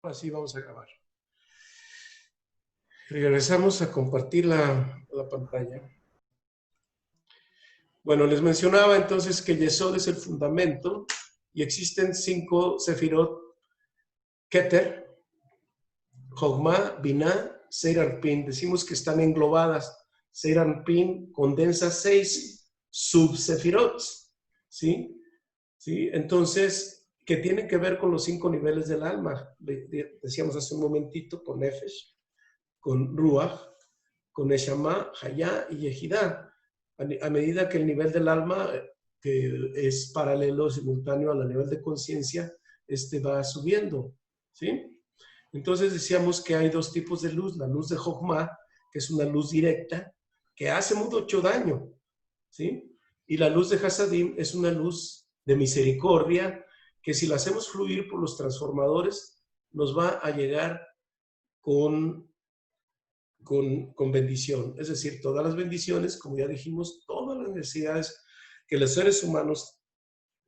Así vamos a grabar. Regresamos a compartir la pantalla. Bueno, les mencionaba entonces que Yesod es el fundamento y existen 5 Sefirot Keter, Jogma, Binah, Seir Anpin. Decimos que están englobadas. Seir Anpin condensa 6 sub-Sefirot, ¿sí? ¿Sí? Entonces, que tienen que ver con los 5 niveles del alma. Decíamos hace un momentito con Nefesh, con Ruach, con Neshama, Hayá y Yehidá. A medida que el nivel del alma, que es paralelo, simultáneo al nivel de conciencia, va subiendo, ¿sí? Entonces decíamos que hay 2 tipos de luz, la luz de Jochma, que es una luz directa, que hace mucho daño, ¿sí? Y la luz de Hasadim es una luz de misericordia, que si la hacemos fluir por los transformadores, nos va a llegar con bendición. Es decir, todas las bendiciones, como ya dijimos, todas las necesidades que los seres humanos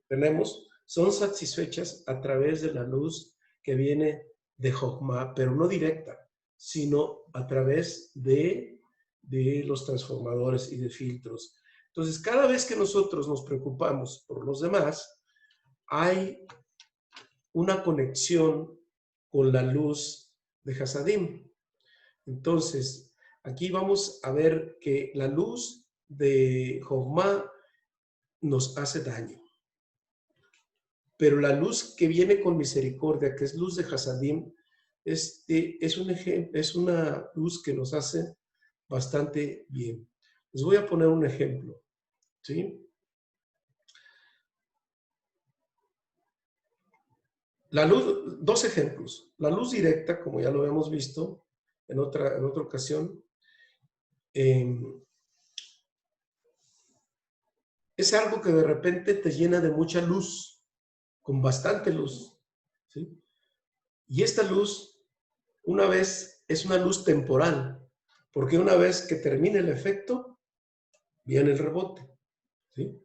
tenemos son satisfechas a través de la luz que viene de Jochma, pero no directa, sino a través de los transformadores y de filtros. Entonces, cada vez que nosotros nos preocupamos por los demás, hay una conexión con la luz de Hasadim. Entonces, aquí vamos a ver que la luz de Jochma nos hace daño. Pero la luz que viene con misericordia, que es luz de Hasadim, es una luz que nos hace bastante bien. Les voy a poner un ejemplo, ¿sí? La luz, 2 ejemplos. La luz directa, como ya lo habíamos visto en otra ocasión, es algo que de repente te llena de mucha luz, con bastante luz, ¿sí? Y esta luz, una vez, es una luz temporal, porque una vez que termine el efecto, viene el rebote, ¿sí?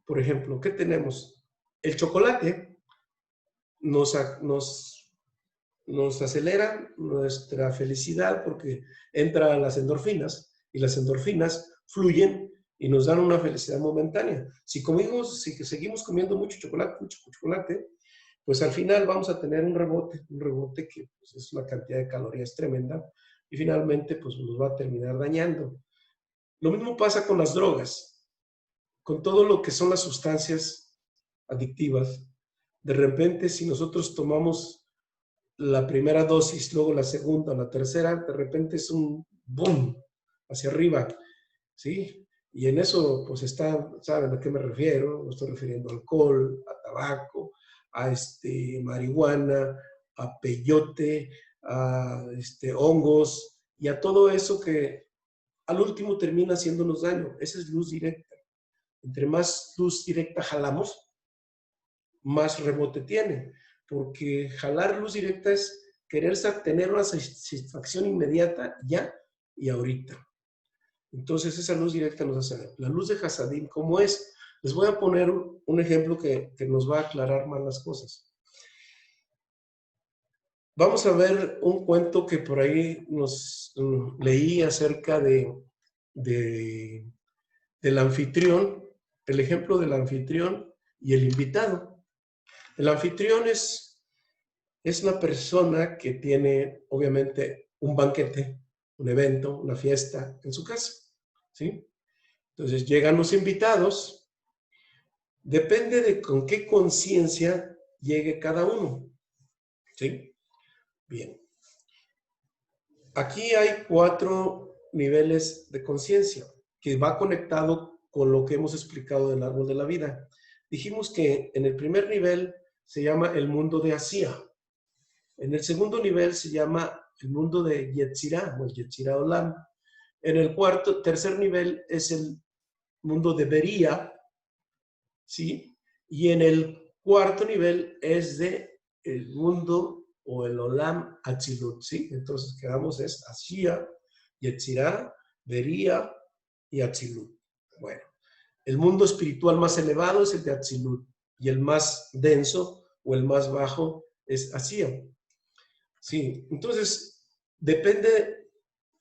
Por ejemplo, ¿qué tenemos? El chocolate nos acelera nuestra felicidad porque entra a las endorfinas y las endorfinas fluyen y nos dan una felicidad momentánea. Si seguimos comiendo mucho chocolate, pues al final vamos a tener un rebote que pues, es una cantidad de calorías tremenda y finalmente pues nos va a terminar dañando. Lo mismo pasa con las drogas, con todo lo que son las sustancias adictivas. De repente, si nosotros tomamos la primera dosis, luego la segunda, la tercera, de repente es un boom hacia arriba, ¿sí? Y en eso, pues ¿saben a qué me refiero? Me estoy refiriendo a alcohol, a tabaco, a marihuana, a peyote, a hongos y a todo eso que al último termina haciéndonos daño. Esa es luz directa. Entre más luz directa jalamos, más rebote tiene, porque jalar luz directa es querer tener una satisfacción inmediata ya y ahorita. Entonces esa luz directa nos hace daño. La luz de Hasadim, ¿cómo es? Les voy a poner un ejemplo que nos va a aclarar más las cosas. Vamos a ver un cuento que por ahí leí acerca del anfitrión, el ejemplo del anfitrión y el invitado. El anfitrión es una persona que tiene, obviamente, un banquete, un evento, una fiesta en su casa, ¿sí? Entonces llegan los invitados, depende de con qué conciencia llegue cada uno, ¿sí? Bien. Aquí hay 4 niveles de conciencia que va conectado con lo que hemos explicado del árbol de la vida. Dijimos que en el primer nivel se llama el mundo de Asía. En el segundo nivel se llama el mundo de Yetzirah o el Yetzirah Olam. En el tercer nivel es el mundo de Bería, ¿sí? Y en el cuarto nivel es el mundo o el Olam Atzilut, ¿sí? Entonces quedamos es Asía, Yetzirah, Bería y Atzilut. Bueno, el mundo espiritual más elevado es el de Atzilut y el más denso o el más bajo es Asía. Sí, entonces depende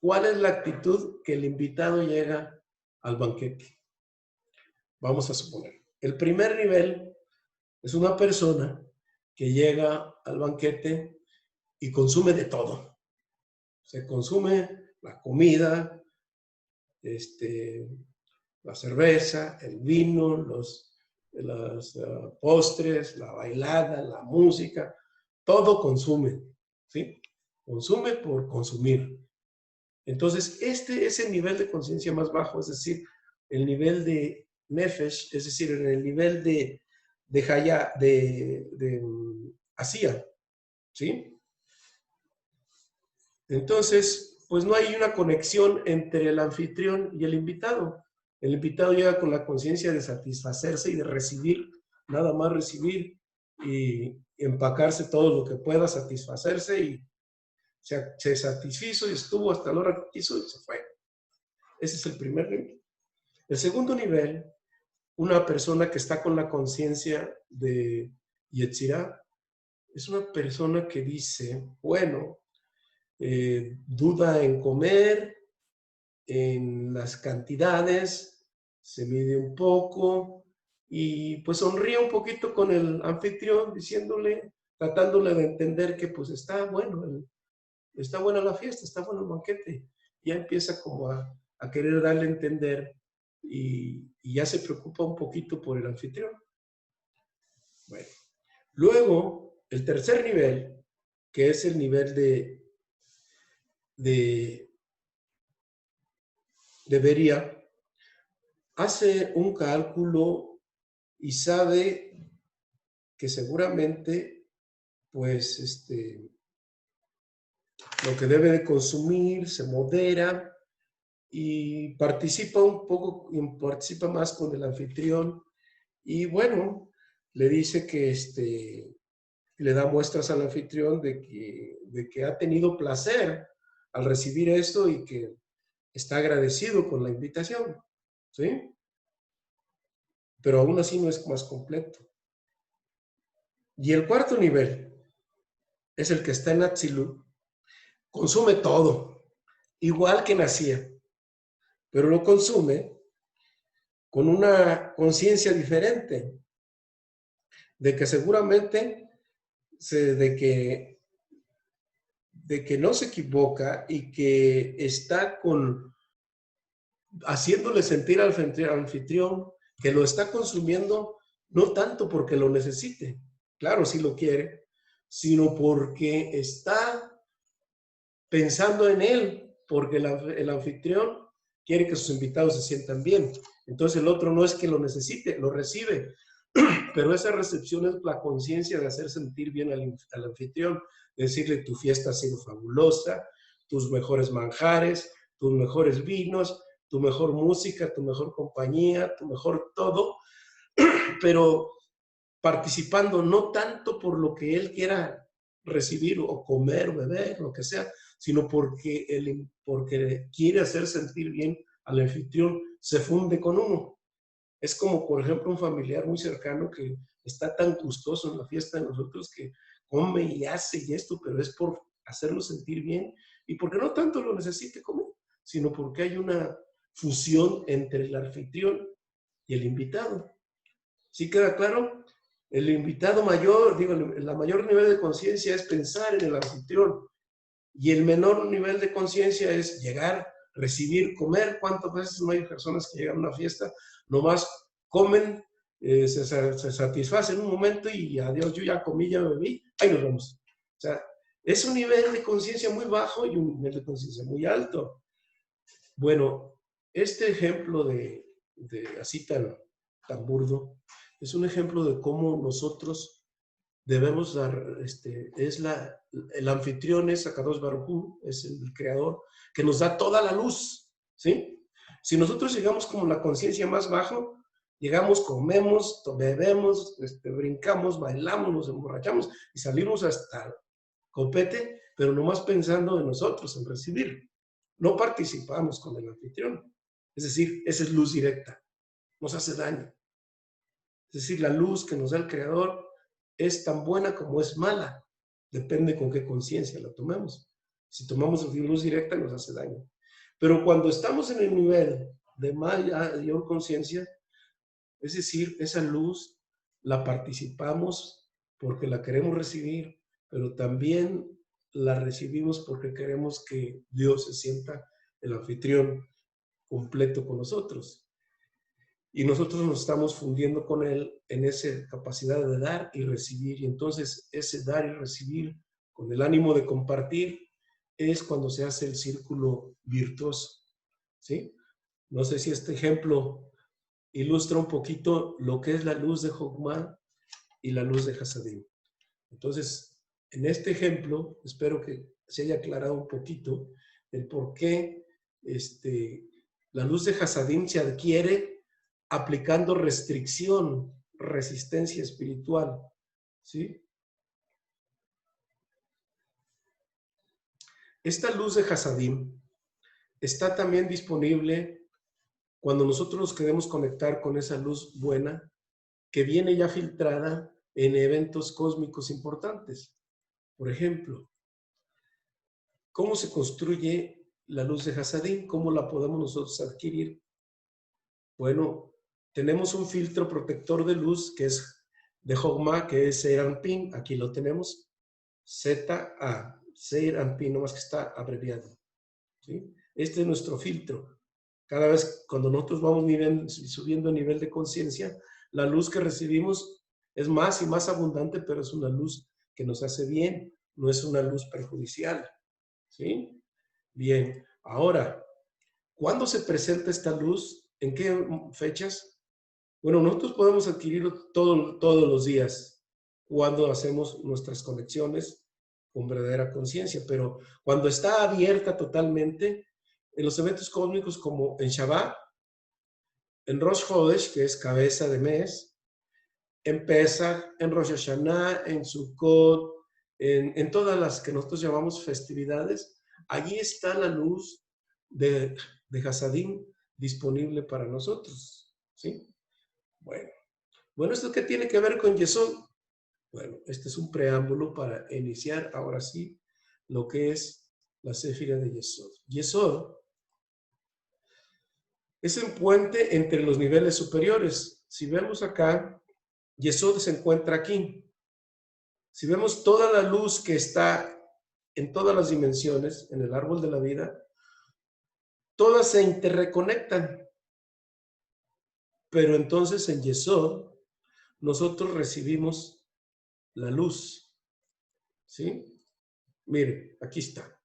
cuál es la actitud que el invitado llega al banquete. Vamos a suponer. El primer nivel es una persona que llega al banquete y consume de todo. Se consume la comida, la cerveza, el vino, los postres, la bailada, la música, todo consume, ¿sí? Consume por consumir. Entonces, este es el nivel de conciencia más bajo, es decir, el nivel de Nefesh, es decir, en el nivel de Haya, de Asía, ¿sí? Entonces, pues no hay una conexión entre el anfitrión y el invitado. El invitado llega con la conciencia de satisfacerse y de recibir, nada más recibir y empacarse todo lo que pueda, satisfacerse y se satisfizo y estuvo hasta la hora que quiso y se fue. Ese es el primer nivel. El segundo nivel, una persona que está con la conciencia de Yetzirah, es una persona que dice, bueno, duda en comer, en las cantidades, se mide un poco y pues sonríe un poquito con el anfitrión diciéndole, tratándole de entender que pues está bueno, está buena la fiesta, está bueno el banquete. Ya empieza como a querer darle a entender y ya se preocupa un poquito por el anfitrión. Bueno, luego el tercer nivel, que es el nivel de debería, hace un cálculo y sabe que seguramente, pues, lo que debe de consumir se modera y participa un poco, participa más con el anfitrión y bueno, le dice que le da muestras al anfitrión de que ha tenido placer al recibir esto y que está agradecido con la invitación, ¿sí? Pero aún así no es más completo. Y el cuarto nivel es el que está en Atzilut, consume todo, igual que nacía, pero lo consume con una conciencia diferente, de que seguramente, de que no se equivoca y que está haciéndole sentir al anfitrión que lo está consumiendo no tanto porque lo necesite, claro, si lo quiere, sino porque está pensando en él, porque el anfitrión quiere que sus invitados se sientan bien. Entonces el otro no es que lo necesite, lo recibe, pero esa recepción es la conciencia de hacer sentir bien al anfitrión, decirle tu fiesta ha sido fabulosa, tus mejores manjares, tus mejores vinos, tu mejor música, tu mejor compañía, tu mejor todo, pero participando no tanto por lo que él quiera recibir o comer o beber, lo que sea, sino porque quiere hacer sentir bien al anfitrión, se funde con uno. Es como, por ejemplo, un familiar muy cercano que está tan gustoso en la fiesta de nosotros que come y hace y esto, pero es por hacerlo sentir bien y porque no tanto lo necesite comer, sino porque hay una fusión entre el anfitrión y el invitado. ¿Sí queda claro? El invitado mayor, digo, la mayor nivel de conciencia es pensar en el anfitrión y el menor nivel de conciencia es llegar, recibir, comer. ¿Cuántas veces no hay personas que llegan a una fiesta, nomás comen, se satisfacen un momento y adiós, yo ya comí, ya bebí, ahí nos vemos? O sea, es un nivel de conciencia muy bajo y un nivel de conciencia muy alto. Bueno, este ejemplo de así tan burdo, es un ejemplo de cómo nosotros debemos dar, el anfitrión es Akadosh Baruj Hu, es el creador, que nos da toda la luz, ¿sí? Si nosotros llegamos como la conciencia más bajo, llegamos, comemos, bebemos, brincamos, bailamos, nos emborrachamos y salimos hasta el copete, pero nomás pensando en nosotros, en recibir. No participamos con el anfitrión. Es decir, esa es luz directa, nos hace daño. Es decir, la luz que nos da el Creador es tan buena como es mala. Depende con qué conciencia la tomemos. Si tomamos luz directa nos hace daño. Pero cuando estamos en el nivel de mayor conciencia, es decir, esa luz la participamos porque la queremos recibir, pero también la recibimos porque queremos que Dios se sienta el anfitrión completo con nosotros. Y nosotros nos estamos fundiendo con Él en esa capacidad de dar y recibir. Y entonces ese dar y recibir con el ánimo de compartir es cuando se hace el círculo virtuoso, ¿sí? No sé si este ejemplo ilustra un poquito lo que es la luz de Jochma y la luz de Hasadim. Entonces, en este ejemplo, espero que se haya aclarado un poquito el por qué la luz de Hasadim se adquiere aplicando restricción, resistencia espiritual, ¿sí? Esta luz de Hasadim está también disponible cuando nosotros nos queremos conectar con esa luz buena que viene ya filtrada en eventos cósmicos importantes. Por ejemplo, ¿cómo se construye la luz de Hasadim? ¿Cómo la podemos nosotros adquirir? Bueno, tenemos un filtro protector de luz que es de Jochma, que es Zeir Anpin. Aquí lo tenemos. ZA, Zeir Anpin, nomás que está abreviado, ¿sí? Este es nuestro filtro. Cada vez cuando nosotros vamos subiendo el nivel de conciencia, la luz que recibimos es más y más abundante, pero es una luz que nos hace bien, no es una luz perjudicial, ¿sí? Bien, ahora, ¿cuándo se presenta esta luz? ¿En qué fechas? Bueno, nosotros podemos adquirirlo todos los días cuando hacemos nuestras conexiones con verdadera conciencia, pero cuando está abierta totalmente, en los eventos cósmicos como en Shabbat, en Rosh Chodesh, que es cabeza de mes, en Pesach, en Rosh Hashanah, en Sukkot, en todas las que nosotros llamamos festividades, allí está la luz de Hasadim disponible para nosotros, ¿sí? Bueno, ¿esto qué tiene que ver con Yesod? Bueno, este es un preámbulo para iniciar ahora sí lo que es la Séfira de Yesod. Yesod es el puente entre los niveles superiores. Si vemos acá, Yesod se encuentra aquí. Si vemos toda la luz que está en todas las dimensiones, en el árbol de la vida, todas se interreconectan. Pero entonces en Yesod nosotros recibimos la luz, ¿sí? Mire, aquí está.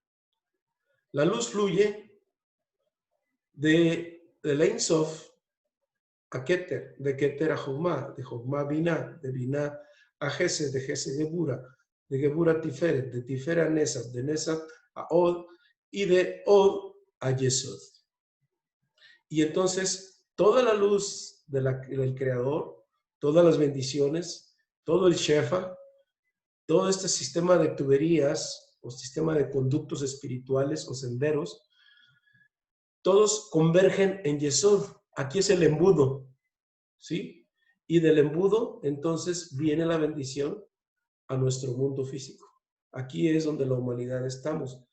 La luz fluye de Ein Sof a Keter, de Keter a Jochma, de Jochma a Binah, de Binah a Gesed, de Gesed a Gebura, de Gebura a Tiferet, de Tiferet a Nesat, de Nesat a Od, y de Od a Yesod. Y entonces toda la luz del Creador, todas las bendiciones, todo el Shefa, todo este sistema de tuberías o sistema de conductos espirituales o senderos, todos convergen en Yesod. Aquí es el embudo, ¿sí? Y del embudo, entonces, viene la bendición a nuestro mundo físico. Aquí es donde la humanidad estamos.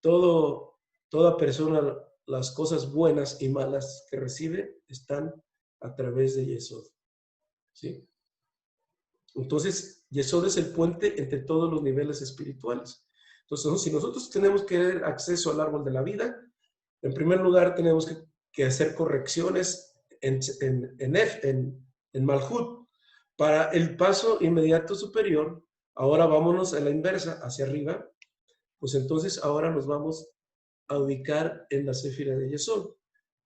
Toda persona, las cosas buenas y malas que recibe, están a través de Yesod, ¿sí? Entonces, Yesod es el puente entre todos los niveles espirituales. Entonces, si nosotros tenemos que tener acceso al árbol de la vida, en primer lugar tenemos que hacer correcciones en Malhut. Para el paso inmediato superior, ahora vámonos a la inversa, hacia arriba, pues entonces ahora nos vamos a ubicar en la Séfira de Yesod.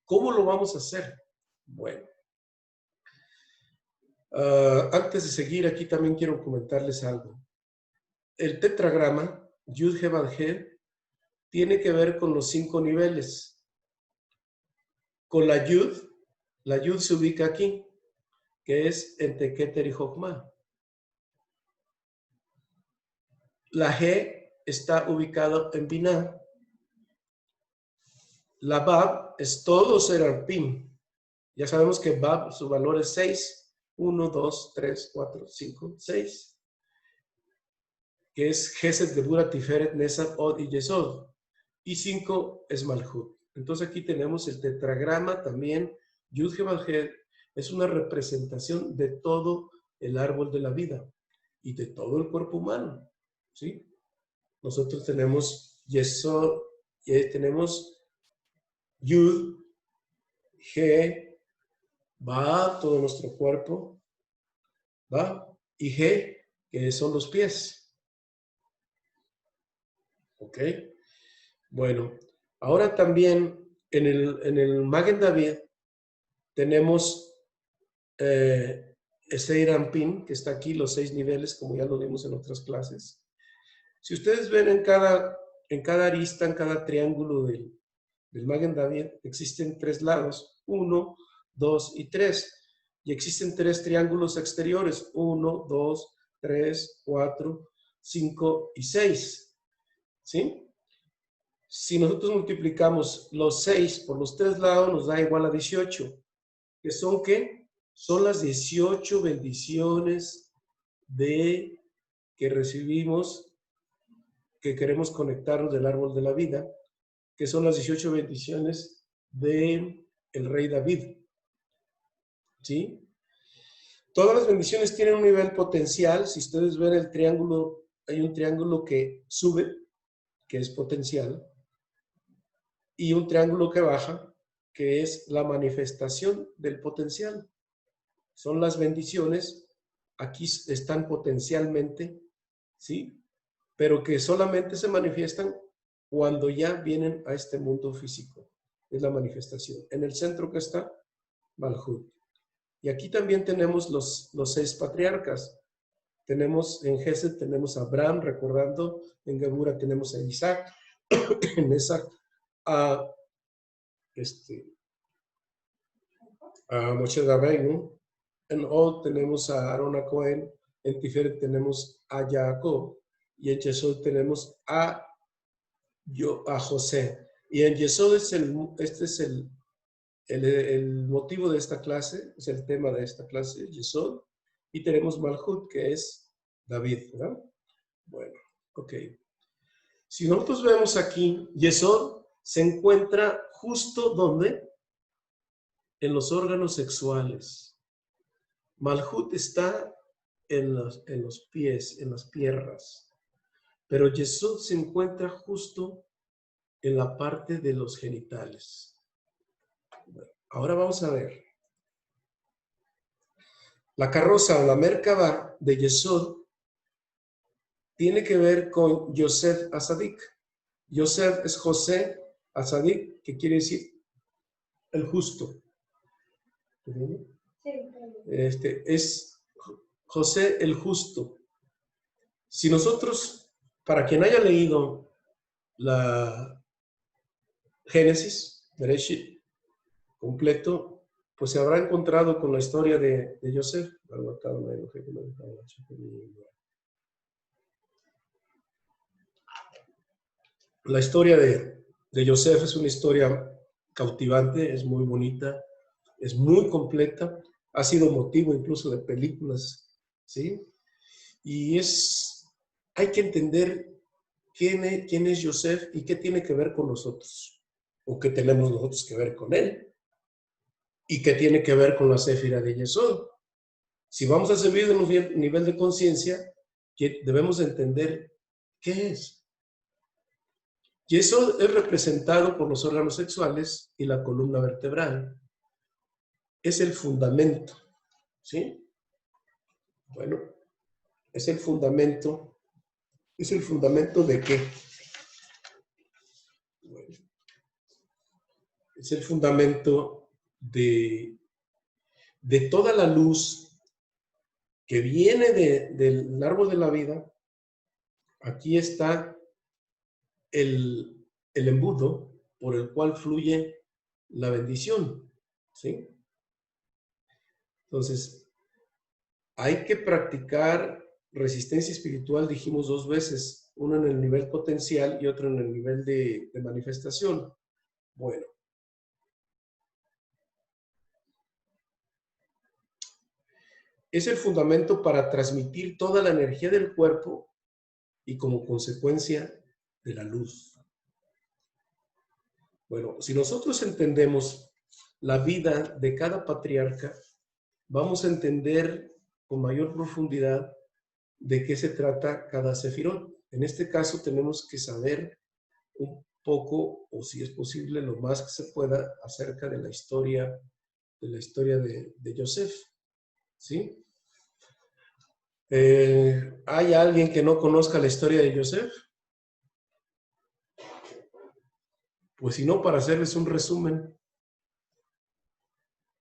¿Cómo lo vamos a hacer? Bueno. Antes de seguir, aquí también quiero comentarles algo. El tetragrama, Yud He Vav He, tiene que ver con los 5 niveles. Con la Yud se ubica aquí, que es entre Keter y Jochma. La He está ubicado en Binah. La Vav es todo Zeir Anpin. Ya sabemos que Vav, su valor es 6. 1, 2, 3, 4, 5, 6. que es Gesed, Gebura, Tiferet, Nesad, Od y Yesod. Y 5 es Malhut. Entonces aquí tenemos el tetragrama también. Yud He es una representación de todo el árbol de la vida y de todo el cuerpo humano, ¿sí? Nosotros tenemos Yesod, tenemos Yud, He, Va, todo nuestro cuerpo, Va, y He, que son los pies. ¿Ok? Bueno, ahora también en el Magen David tenemos Seir Ampin, que está aquí, los 6 niveles, como ya lo vimos en otras clases. Si ustedes ven en cada arista, en cada triángulo del Magen David, existen 3 lados, 1, 2 y 3. Y existen 3 triángulos exteriores, 1, 2, 3, 4, 5 y 6. ¿Sí? Si nosotros multiplicamos los 6 por los 3 lados, nos da igual a 18. ¿Que son qué? Son las 18 bendiciones que recibimos, que queremos conectarnos del árbol de la vida, que son las 18 bendiciones del rey David. ¿Sí? Todas las bendiciones tienen un nivel potencial. Si ustedes ven el triángulo, hay un triángulo que sube, que es potencial, y un triángulo que baja, que es la manifestación del potencial. Son las bendiciones, aquí están potencialmente, ¿sí? Pero que solamente se manifiestan cuando ya vienen a este mundo físico. Es la manifestación. En el centro que está Malhut. Y aquí también tenemos los 6 patriarcas. Tenemos en Gesed, tenemos a Abraham, recordando, en Gebura tenemos a Isaac, en Isaac a Moshe Rabbeinu, en Od tenemos a Aaron a Cohen, en Tiferet tenemos a Jacob, y en Yesod tenemos a José. Y en Yesod este es el motivo de esta clase, es el tema de esta clase, Yesod, y tenemos Malhut, que es David, ¿verdad? Bueno, ok. Si nosotros vemos aquí, Yesod se encuentra justo donde, en los órganos sexuales. Malhut está en los pies, en las piernas. Pero Yesod se encuentra justo en la parte de los genitales. Bueno, ahora vamos a ver. La carroza o la Merkabah de Yesod tiene que ver con Yosef Asadik. Yosef es José Asadik, que quiere decir el justo. Es José el justo. Si nosotros, para quien haya leído la Génesis, Bereshit, completo, pues se habrá encontrado con la historia de Yosef. La historia de Yosef es una historia cautivante, es muy bonita, es muy completa, ha sido motivo incluso de películas, ¿sí? Y hay que entender quién es Yosef y qué tiene que ver con nosotros, o qué tenemos nosotros que ver con él, y qué tiene que ver con la Séfira de Yesod. Si vamos a subir de un nivel de conciencia, debemos entender qué es. Yesod es representado por los órganos sexuales y la columna vertebral. Es el fundamento, ¿sí? Bueno, es el fundamento. ¿Es el fundamento de qué? Bueno, es el fundamento de toda la luz que viene del árbol de la vida. Aquí está el embudo por el cual fluye la bendición, ¿sí? Entonces, hay que practicar resistencia espiritual, dijimos 2 veces, uno en el nivel potencial y otro en el nivel de manifestación. Bueno. Es el fundamento para transmitir toda la energía del cuerpo y como consecuencia de la luz. Bueno, si nosotros entendemos la vida de cada patriarca, vamos a entender con mayor profundidad de qué se trata cada sefirot. En este caso tenemos que saber un poco, o si es posible, lo más que se pueda acerca de la historia de Yosef, ¿sí? ¿Hay alguien que no conozca la historia de Yosef? Pues si no, para hacerles un resumen,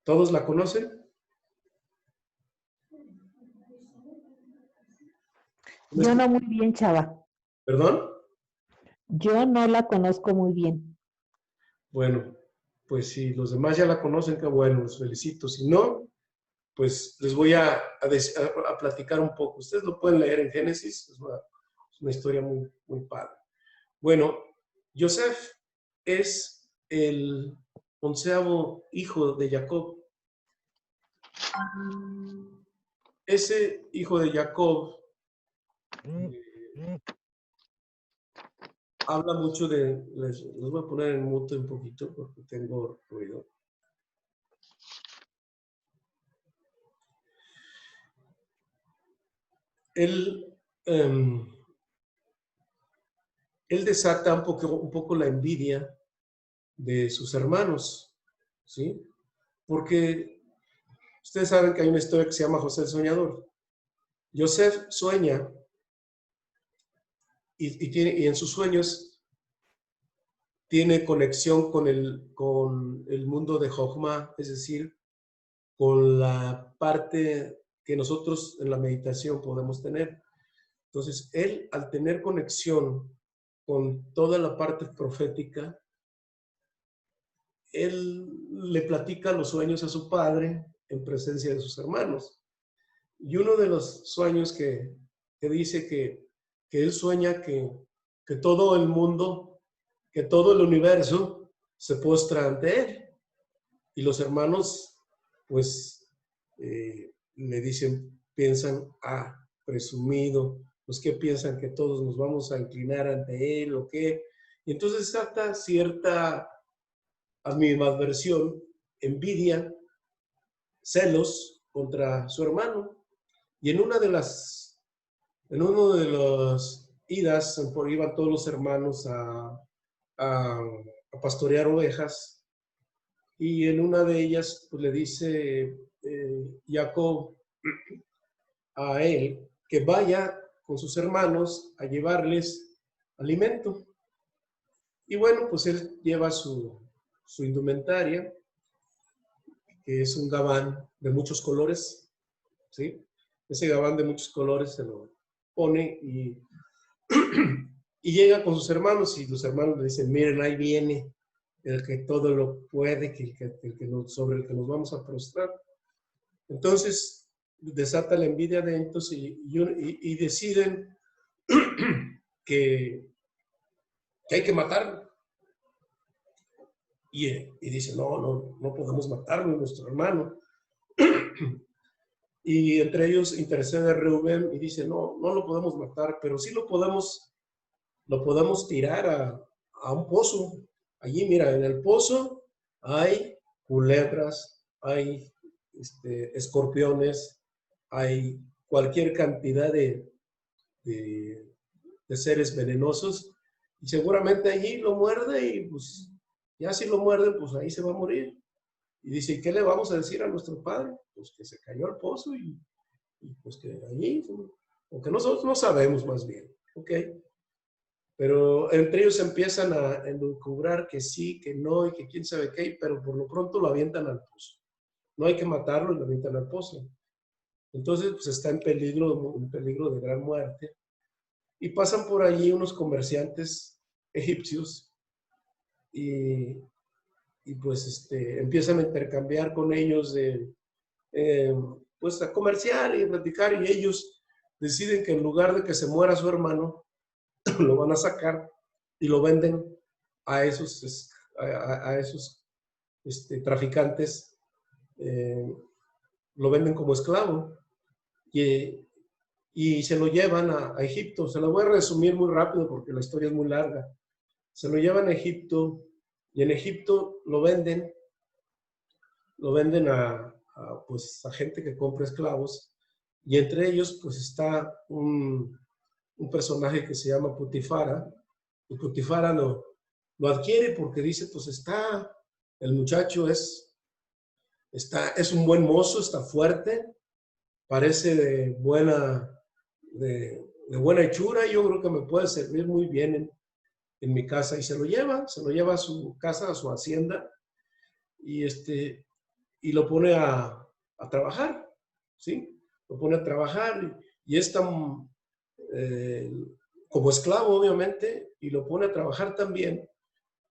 ¿todos la conocen? Yo no muy bien, Chava. ¿Perdón? Yo no la conozco muy bien. Bueno, pues si los demás ya la conocen, qué bueno, los felicito. Si no, pues les voy a platicar un poco. Ustedes lo pueden leer en Génesis, es una historia muy, muy padre. Bueno, Yosef es el 11º hijo de Jacob. Ese hijo de Jacob habla mucho les voy a poner en mute un poquito porque tengo ruido. Él desata un poco la envidia de sus hermanos, ¿sí? Porque ustedes saben que hay una historia que se llama José el Soñador. Yosef sueña y en sus sueños tiene conexión con el mundo de Jochma, es decir, con la parte que nosotros en la meditación podemos tener. Entonces, él, al tener conexión con toda la parte profética, él le platica los sueños a su padre en presencia de sus hermanos. Y uno de los sueños que dice que él sueña que todo el mundo, que todo el universo se postra ante él. Y los hermanos, pues, le dicen, piensan, presumido, pues, ¿qué piensan? ¿Que todos nos vamos a inclinar ante él o qué? Y entonces salta cierta animadversión, envidia, celos contra su hermano. Y en uno de las idas, por iban todos los hermanos a pastorear ovejas, y en una de ellas pues, le dice Jacob a él que vaya con sus hermanos a llevarles alimento. Y bueno, pues él lleva su indumentaria, que es un gabán de muchos colores, ¿sí? Ese gabán de muchos colores se lo pone y llega con sus hermanos y los hermanos le dicen, miren, ahí viene el que todo lo puede, sobre el que nos vamos a prostrar. Entonces desata la envidia de ellos y deciden que hay que matarlo. Y dice, no podemos matarlo, nuestro hermano. Y entre ellos intercede Reubén y dice, no lo podemos matar, pero sí lo podemos tirar a un pozo. Allí, mira, en el pozo hay culebras, hay escorpiones, hay cualquier cantidad de seres venenosos, y seguramente allí lo muerde y pues ya si lo muerde, pues ahí se va a morir. Y dice, ¿y qué le vamos a decir a nuestro padre? Pues que se cayó al pozo y pues que allí, o que nosotros no sabemos más bien, ¿ok? Pero entre ellos empiezan a elucubrar que sí, que no y que quién sabe qué, pero por lo pronto lo avientan al pozo. No hay que matarlo y lo avientan al pozo. Entonces, pues está en peligro de gran muerte. Y pasan por allí unos comerciantes egipcios y pues empiezan a intercambiar con ellos, pues a comerciar y a platicar, y ellos deciden que en lugar de que se muera su hermano, lo van a sacar y lo venden a esos traficantes, lo venden como esclavo. Y y se lo llevan a Egipto. Se lo voy a resumir muy rápido porque la historia es muy larga. Se lo llevan a Egipto y en Egipto lo venden pues, a gente que compra esclavos, y entre ellos pues está un personaje que se llama Putifara, y Putifara lo adquiere porque dice, pues el muchacho es un buen mozo, está fuerte, parece de buena hechura, yo creo que me puede servir muy bien en mi casa, y se lo lleva a su casa, a su hacienda, y lo pone a trabajar, ¿sí? Lo pone a trabajar y es tan, como esclavo, obviamente, y lo pone a trabajar también,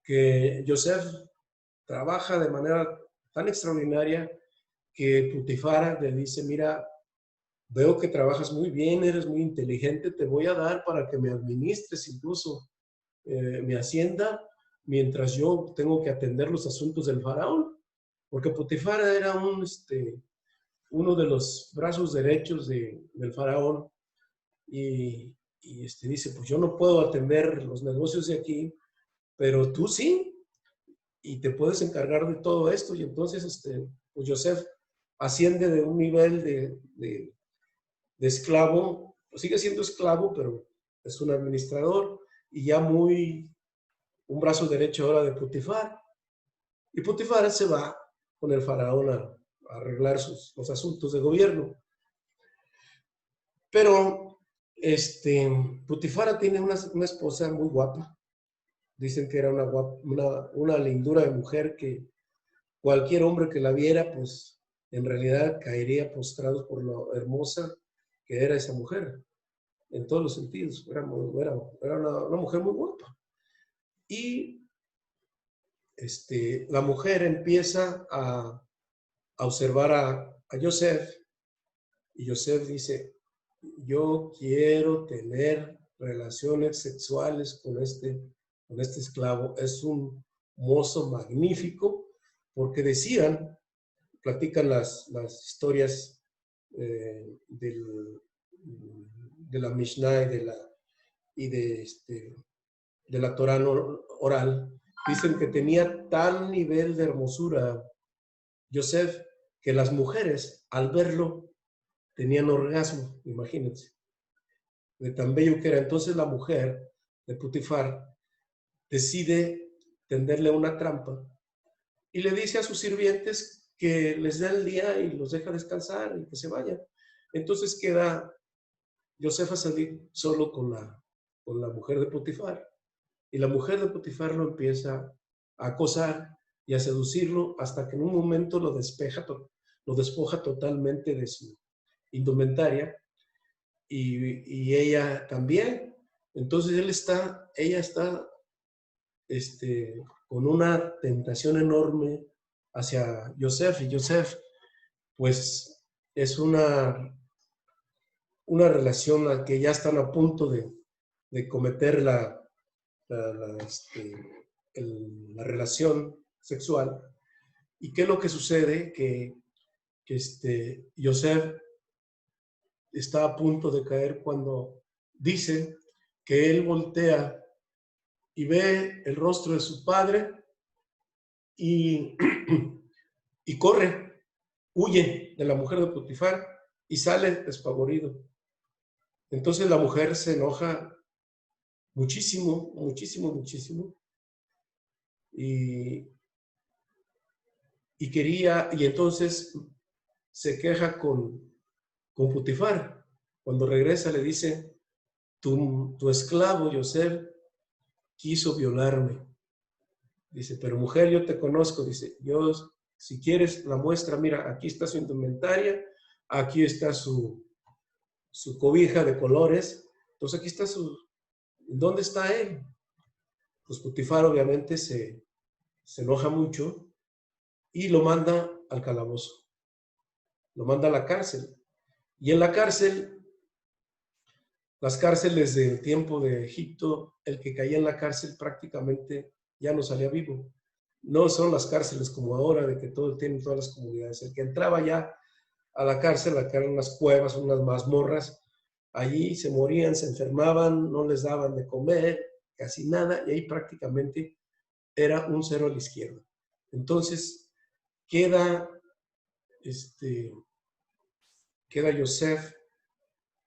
que Joseph trabaja de manera tan extraordinaria que Putifara le dice, mira, veo que trabajas muy bien, eres muy inteligente, te voy a dar para que me administres incluso mi hacienda, mientras yo tengo que atender los asuntos del faraón, porque Putifara era uno de los brazos derechos del faraón, y dice, pues yo no puedo atender los negocios de aquí, pero tú sí, y te puedes encargar de todo esto. Y entonces pues Joseph asciende de un nivel de esclavo, pues sigue siendo esclavo, pero es un administrador y ya un brazo derecho ahora de Putifar. Y Putifar se va con el faraón a arreglar los asuntos de gobierno. Pero Putifara tiene una esposa muy guapa. Dicen que era una lindura de mujer que cualquier hombre que la viera, pues en realidad caería postrado por lo hermosa que era esa mujer, en todos los sentidos. Era una mujer muy guapa. Y la mujer empieza a observar a Joseph, y Joseph dice, yo quiero tener relaciones sexuales con este esclavo. Es un mozo magnífico, porque platican las historias de la Mishnah de la Torá oral. Dicen que tenía tal nivel de hermosura Joseph, que las mujeres al verlo tenían orgasmo, imagínense, de tan bello que era. Entonces la mujer de Putifar decide tenderle una trampa y le dice a sus sirvientes que les dé el día y los deja descansar y que se vayan. Entonces queda Joseph a salir solo con la mujer de Putifar, y la mujer de Putifar lo empieza a acosar y a seducirlo hasta que en un momento lo despoja totalmente de su indumentaria, y ella también. Entonces ella está con una tentación enorme hacia Joseph, y Joseph pues es una relación a que ya están a punto de cometer la relación sexual. ¿Y qué es lo que sucede? Que Joseph está a punto de caer cuando dice que él voltea y ve el rostro de su padre y, y huye de la mujer de Putifar y sale despavorido. Entonces la mujer se enoja muchísimo, muchísimo, muchísimo, y entonces se queja con Putifar. Cuando regresa le dice, tu esclavo Joseph quiso violarme. Dice, pero mujer, yo te conozco. Dice, yo, si quieres la muestra, mira, aquí está su indumentaria, aquí está su cobija de colores. Entonces aquí está ¿dónde está él? Pues Putifar obviamente se enoja mucho y lo manda al calabozo, lo manda a la cárcel. Y en la cárcel, las cárceles del tiempo de Egipto, el que caía en la cárcel prácticamente ya no salía vivo. No son las cárceles como ahora, de que tienen todas las comunidades. El que entraba ya a la cárcel, acá eran unas cuevas, unas mazmorras, allí se morían, se enfermaban, no les daban de comer, casi nada, y ahí prácticamente era un cero a la izquierda. Entonces, queda, queda Yosef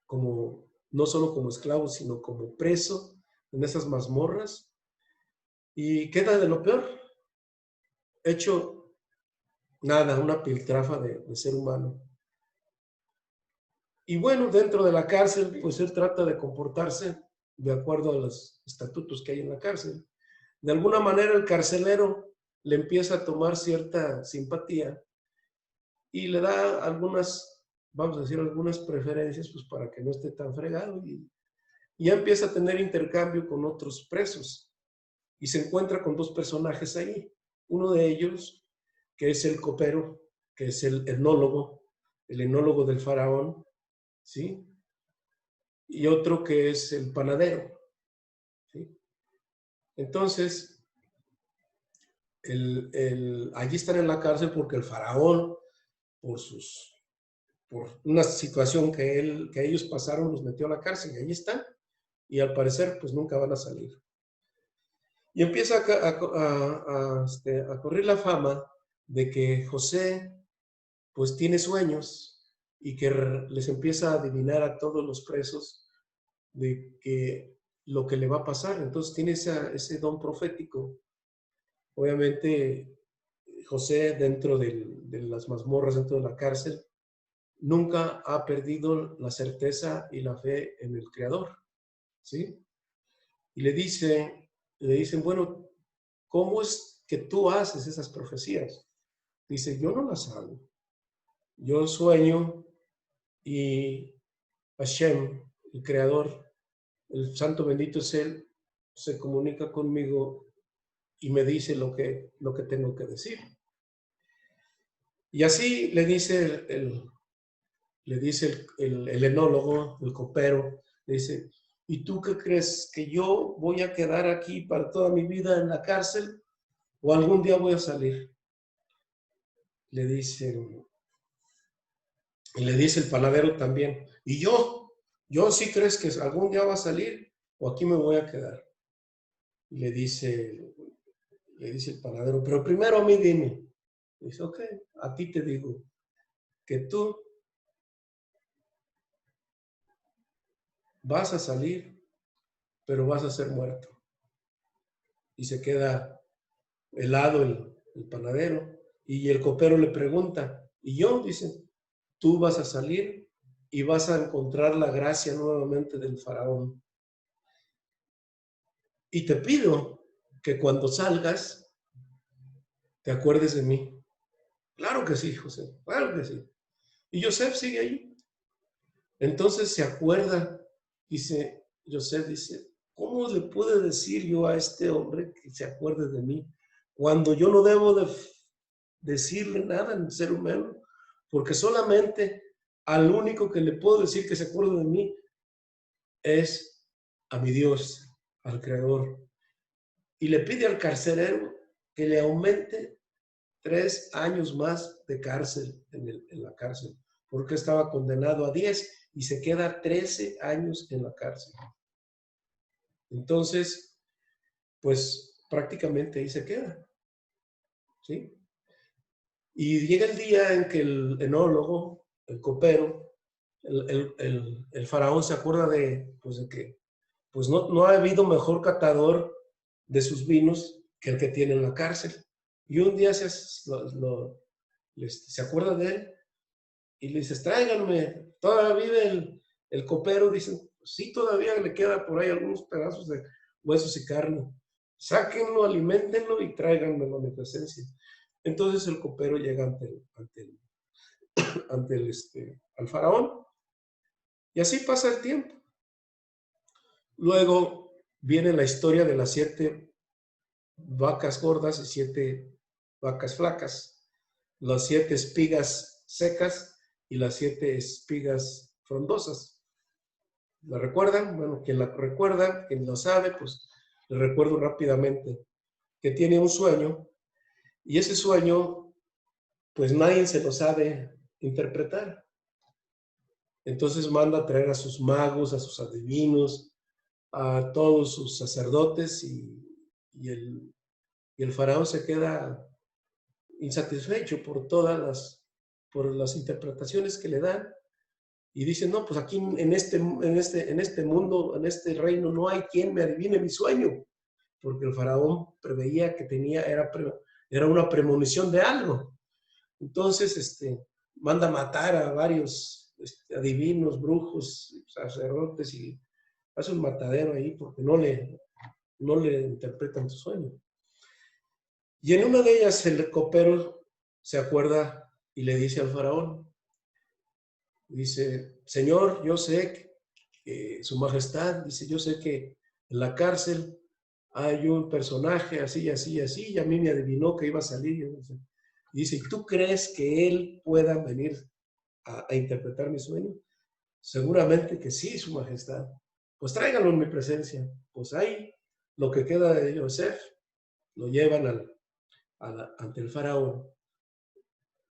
como, no solo como esclavo, sino como preso en esas mazmorras, y queda de lo peor, hecho nada, una piltrafa de ser humano. Y bueno, dentro de la cárcel, pues él trata de comportarse de acuerdo a los estatutos que hay en la cárcel. De alguna manera el carcelero le empieza a tomar cierta simpatía y le da algunas, vamos a decir, algunas preferencias, pues para que no esté tan fregado, y ya empieza a tener intercambio con otros presos y se encuentra con dos personajes ahí. Uno de ellos, que es el copero, que es el enólogo del faraón, ¿sí? Y otro que es el panadero, ¿sí? Entonces, allí están en la cárcel porque el faraón, por una situación que ellos pasaron, los metió a la cárcel, y ahí están, y al parecer pues nunca van a salir. Y empieza a correr la fama de que José pues tiene sueños y que les empieza a adivinar a todos los presos de que lo que le va a pasar. Entonces tiene ese don profético. Obviamente José, dentro de las mazmorras, dentro de la cárcel, nunca ha perdido la certeza y la fe en el Creador, ¿sí? Y le dicen, bueno, ¿cómo es que tú haces esas profecías? Dice, yo no las hago. Yo sueño y Hashem, el Creador, el Santo bendito es Él, se comunica conmigo y me dice lo que tengo que decir. Y así le dice el enólogo, el copero, le dice, ¿y tú qué crees? ¿Que yo voy a quedar aquí para toda mi vida en la cárcel o algún día voy a salir? Le dice el panadero también, ¿y yo sí crees que algún día va a salir o aquí me voy a quedar? Y le dice el panadero, pero primero a mí dime. Dice, ok, a ti te digo que tú vas a salir, pero vas a ser muerto. Y se queda helado el panadero, y el copero le pregunta, ¿y yo? Dice, tú vas a salir y vas a encontrar la gracia nuevamente del faraón. Y te pido que cuando salgas, te acuerdes de mí. Claro que sí, José, claro que sí. Y Yosef sigue ahí. Entonces se acuerda, Yosef dice, ¿cómo le puedo decir yo a este hombre que se acuerde de mí cuando yo no debo de decirle nada en ser humano? Porque solamente al único que le puedo decir que se acuerde de mí es a mi Dios, al Creador. Y le pide al carcelero que le aumente 3 años más de cárcel en la cárcel, porque estaba condenado a 10 y se queda 13 años en la cárcel. Entonces, pues prácticamente ahí se queda, ¿sí? Y llega el día en que el enólogo, el copero, el faraón se acuerda de que pues no ha habido mejor catador de sus vinos que el que tiene en la cárcel. Y un día se acuerda de él y le dice, tráiganme, todavía vive el copero. Dicen, sí, todavía le queda por ahí algunos pedazos de huesos y carne. Sáquenlo, aliméntenlo y tráiganmelo a mi presencia. Entonces el copero llega al faraón, y así pasa el tiempo. Luego viene la historia de las 7 vacas gordas y 7 vacas flacas, las 7 espigas secas y las 7 espigas frondosas. ¿La recuerdan? Bueno, quien la recuerda, quien lo sabe, pues le recuerdo rápidamente que tiene un sueño, y ese sueño pues nadie se lo sabe interpretar. Entonces manda a traer a sus magos, a sus adivinos, a todos sus sacerdotes y el faraón se queda insatisfecho por las interpretaciones que le dan y dice, no, pues aquí en este mundo, en este reino no hay quien me adivine mi sueño, porque el faraón preveía que era una premonición de algo. Entonces, manda matar a varios adivinos, brujos, sacerdotes y hace un matadero ahí porque no le interpretan su sueño. Y en una de ellas el copero se acuerda y le dice al faraón, dice, Señor, yo sé que Su Majestad, dice, yo sé que en la cárcel hay un personaje así, así, así, y a mí me adivinó que iba a salir. Y dice, ¿tú crees que él pueda venir a interpretar mi sueño? Seguramente que sí, Su Majestad. Pues tráigalo en mi presencia. Pues ahí, lo que queda de Yosef, lo llevan ante el faraón.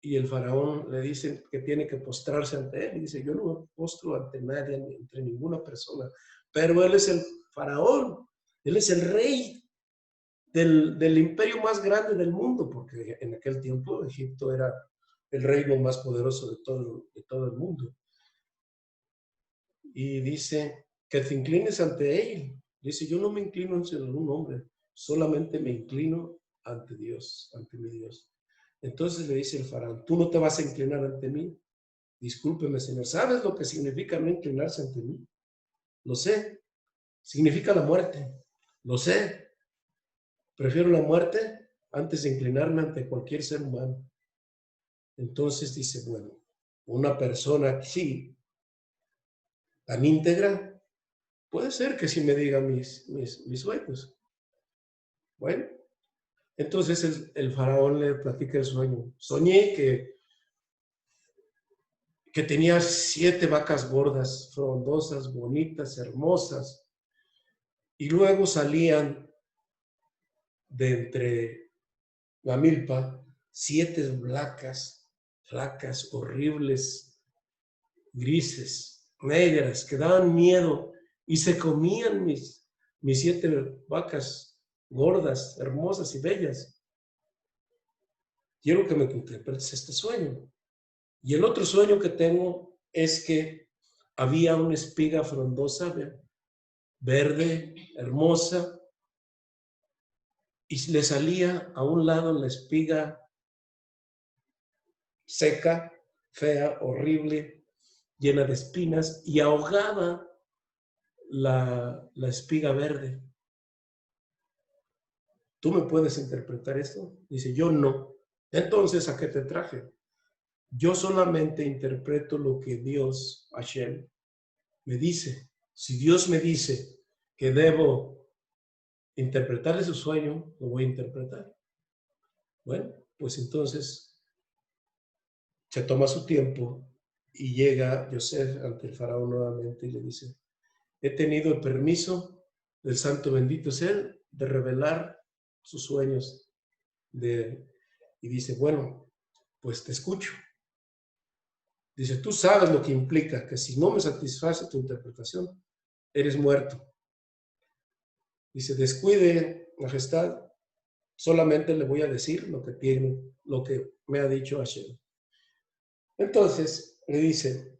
Y el faraón le dice que tiene que postrarse ante él. Y dice, yo no me postro ante nadie, ante ninguna persona. Pero él es el faraón. Él es el rey del imperio más grande del mundo, porque en aquel tiempo Egipto era el reino más poderoso de todo el mundo. Y dice que te inclines ante él. Dice, yo no me inclino ante ningún hombre, solamente me inclino ante Dios, ante mi Dios. Entonces le dice el faraón, ¿tú no te vas a inclinar ante mí? Discúlpeme, Señor, ¿sabes lo que significa no inclinarse ante mí? Lo sé. Significa la muerte. Lo sé. Prefiero la muerte antes de inclinarme ante cualquier ser humano. Entonces dice, bueno, una persona así, tan íntegra, puede ser que sí me diga mis sueños. Bueno, entonces el faraón le platica el sueño. Soñé que tenía 7 vacas gordas, frondosas, bonitas, hermosas, y luego salían de entre la milpa 7 flacas, horribles, grises, negras, que daban miedo y se comían mis 7 vacas gordas, hermosas y bellas. Quiero que me interpretes este sueño. Y el otro sueño que tengo es que había una espiga frondosa, verde, hermosa, y le salía a un lado la espiga seca, fea, horrible, llena de espinas, y ahogaba la espiga verde. ¿Tú me puedes interpretar esto? Dice, yo no. Entonces, ¿a qué te traje? Yo solamente interpreto lo que Dios, Hashem, me dice. Si Dios me dice que debo interpretarle su sueño, lo voy a interpretar. Bueno, pues entonces se toma su tiempo y llega Yosef ante el faraón nuevamente y le dice, he tenido el permiso del santo bendito es él de revelar sus sueños y dice, bueno, pues te escucho. Dice, tú sabes lo que implica que si no me satisface tu interpretación, eres muerto. Dice, descuide, majestad, solamente le voy a decir lo que me ha dicho Hashem. Entonces, le dice,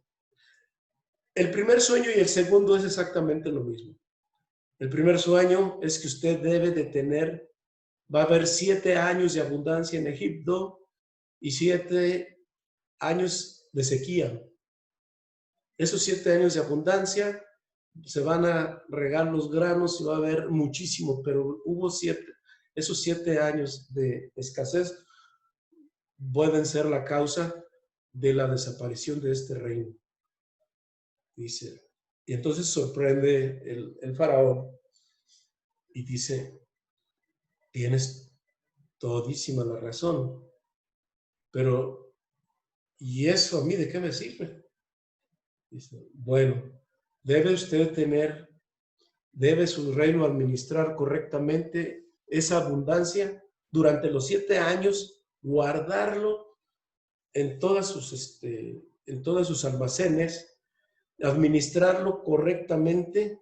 el primer sueño y el segundo es exactamente lo mismo. El primer sueño es que usted debe de va a haber 7 años de abundancia en Egipto y 7 años de sequía. Esos 7 años de abundancia se van a regar los granos y va a haber muchísimo, pero esos 7 años de escasez pueden ser la causa de la desaparición de este reino. Dice, y entonces sorprende el faraón y dice, tienes todísima la razón, pero ¿y eso a mí de qué me sirve? Dice, bueno, debe su reino administrar correctamente esa abundancia durante los 7 años, guardarlo en todos sus almacenes administrarlo correctamente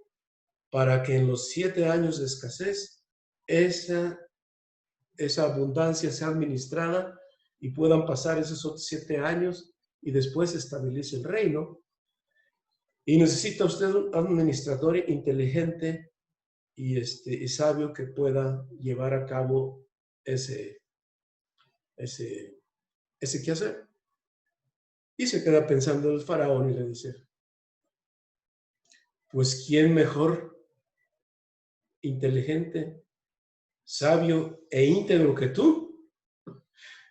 para que en los 7 años de escasez esa abundancia sea administrada y puedan pasar esos otros 7 años y después se estabilice el reino. Y necesita usted un administrador inteligente y sabio que pueda llevar a cabo ese quehacer. Y se queda pensando el faraón y le dice, pues ¿quién mejor, inteligente, sabio e íntegro que tú?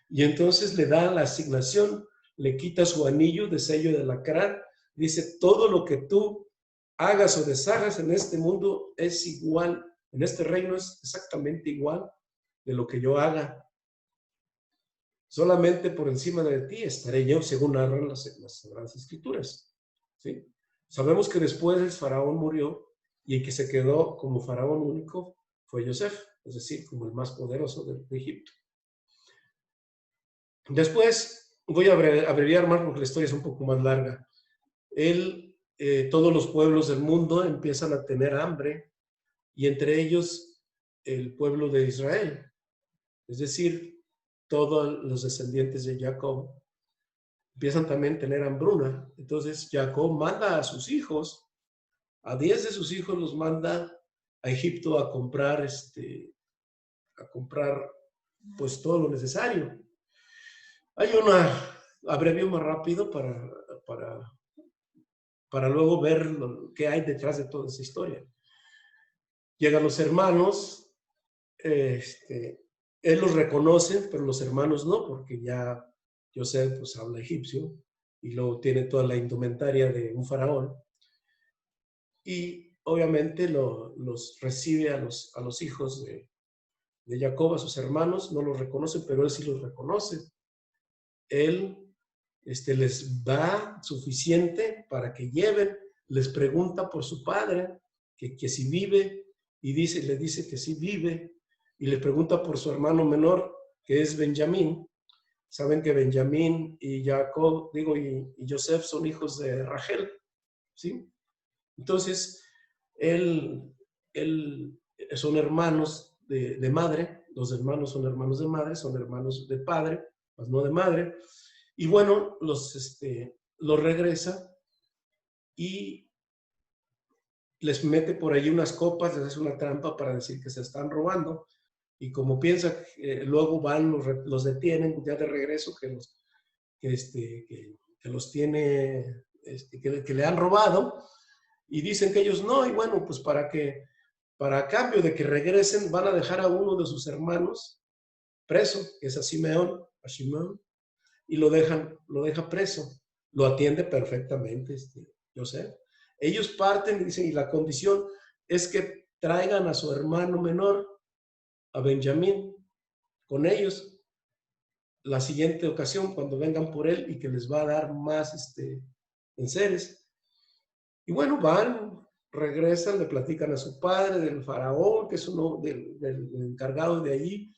Y entonces le da la asignación, le quita su anillo de sello de alacrán, dice, todo lo que tú hagas o deshagas en este mundo es igual, en este reino es exactamente igual de lo que yo haga. Solamente por encima de ti estaré yo, según narran las Sagradas Escrituras. ¿Sí? Sabemos que después el faraón murió y el que se quedó como faraón único fue Yosef, es decir, como el más poderoso de Egipto. Después, voy a abreviar más porque la historia es un poco más larga. Todos los pueblos del mundo empiezan a tener hambre y entre ellos el pueblo de Israel, es decir, todos los descendientes de Jacob empiezan también a tener hambruna. Entonces Jacob manda a sus hijos, a 10 de sus hijos los manda a Egipto a comprar pues todo lo necesario. Hay abrevio más rápido para luego ver qué hay detrás de toda esa historia. Llegan los hermanos, él los reconoce, pero los hermanos no, porque ya José pues habla egipcio y luego tiene toda la indumentaria de un faraón. Y obviamente los recibe a los hijos de Jacob, a sus hermanos, no los reconoce, pero él sí los reconoce. Él les da suficiente para que lleven, les pregunta por su padre, que si vive, y le dice que sí vive, y le pregunta por su hermano menor, que es Benjamín. Saben que Benjamín y Jacob, y Joseph son hijos de Rachel, ¿sí? Entonces, son hermanos de madre, los hermanos son hermanos de madre, son hermanos de padre, mas no de madre. Y bueno, los regresa y les mete por ahí unas copas, les hace una trampa para decir que se están robando. Y como piensa, luego van, los detienen ya de regreso, que los tiene, que le han robado. Y dicen que ellos no, y bueno, pues para cambio de que regresen, van a dejar a uno de sus hermanos preso, que es a Simeón, y lo deja preso. Lo atiende perfectamente, José. Ellos parten y dicen, y la condición es que traigan a su hermano menor, a Benjamín, con ellos la siguiente ocasión, cuando vengan por él, y que les va a dar más enseres. Y bueno, van, regresan, le platican a su padre del faraón, que es uno del encargado de allí,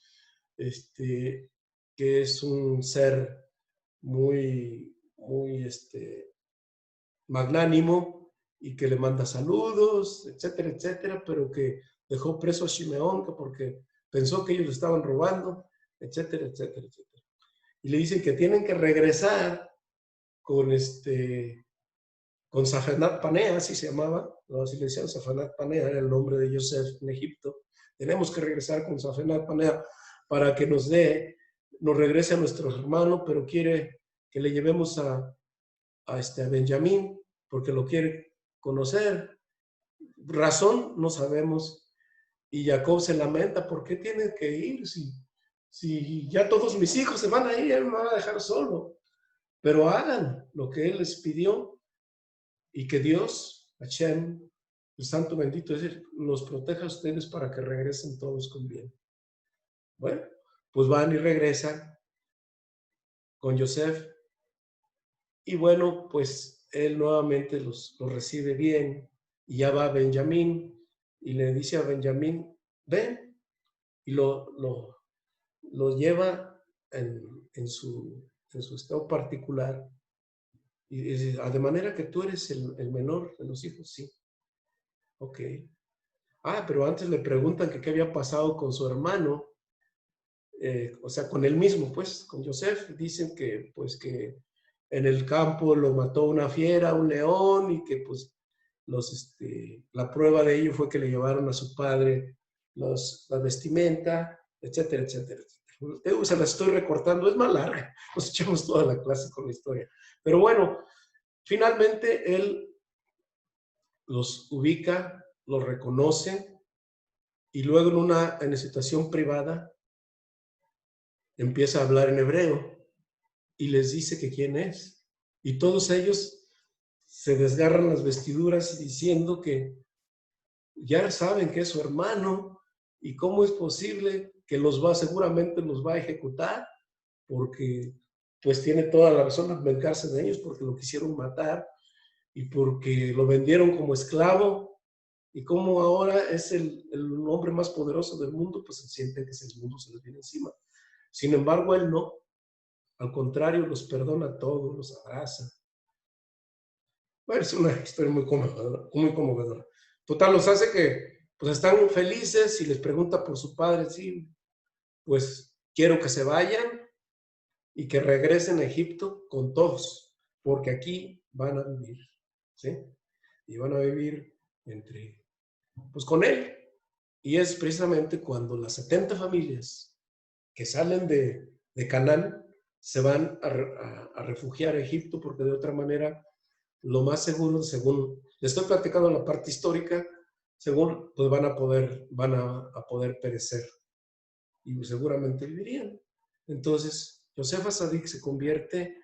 que es un ser muy, muy magnánimo y que le manda saludos, etcétera, etcétera, pero que dejó preso a Simeón porque pensó que ellos lo estaban robando, etcétera, etcétera, etcétera. Y le dicen que tienen que regresar con Safenat Panea, así se llamaba, ¿no? Así le decían, Safenat Panea era el nombre de Joseph en Egipto. Tenemos que regresar con Safenat Panea para que nos regrese a nuestro hermano, pero quiere que le llevemos a Benjamín, porque lo quiere conocer. Razón, no sabemos. Y Jacob se lamenta, ¿por qué tiene que ir? Si ya todos mis hijos se van a ir, él me va a dejar solo. Pero hagan lo que él les pidió y que Dios, Hashem, el Santo Bendito, es decir, los proteja a ustedes para que regresen todos con bien. Bueno, pues van y regresan con Joseph. Y bueno, pues él nuevamente los recibe bien. Y ya va Benjamín y le dice a Benjamín, ven, y lo lleva en su estado particular Y dice, de manera que tú eres el menor de los hijos, sí. Ok. Ah, pero antes le preguntan que qué había pasado con su hermano, o sea, con él mismo, pues, con Joseph. Dicen que, pues, que en el campo lo mató una fiera, un león, y que, pues, la prueba de ello fue que le llevaron a su padre la vestimenta, etcétera, etcétera, etcétera. Se la estoy recortando, es más larga, nos echamos toda la clase con la historia. Pero bueno, finalmente él los ubica, los reconoce, y luego en situación privada empieza a hablar en hebreo y les dice que quién es. Y todos ellos se desgarran las vestiduras diciendo que ya saben que es su hermano y cómo es posible que seguramente los va a ejecutar, porque pues tiene toda la razón de vengarse de ellos, porque lo quisieron matar y porque lo vendieron como esclavo, y como ahora es el hombre más poderoso del mundo, pues se siente que el mundo se les viene encima. Sin embargo, él no. Al contrario, los perdona a todos, los abraza. Bueno, es una historia muy conmovedora, muy conmovedora. Total, los hace que pues están felices y les pregunta por su padre, sí, pues quiero que se vayan y que regresen a Egipto con todos, porque aquí van a vivir, ¿sí? Y van a vivir pues con él. Y es precisamente cuando las 70 familias que salen de Canaán se van a refugiar a Egipto, porque de otra manera lo más seguro, según le estoy platicando la parte histórica, según pues van a poder perecer y seguramente vivirían. Entonces, Joseph Sadik se convierte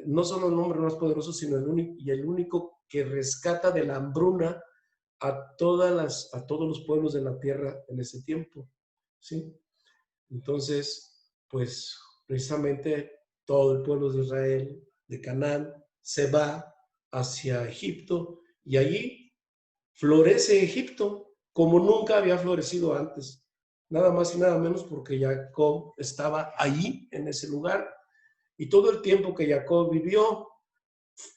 no solo en el hombre más poderoso, sino el único que rescata de la hambruna a todos los pueblos de la tierra en ese tiempo, ¿sí? Entonces, pues precisamente todo el pueblo de Israel, de Canaán, se va hacia Egipto y allí florece Egipto como nunca había florecido antes. Nada más y nada menos porque Jacob estaba allí, en ese lugar, y todo el tiempo que Jacob vivió,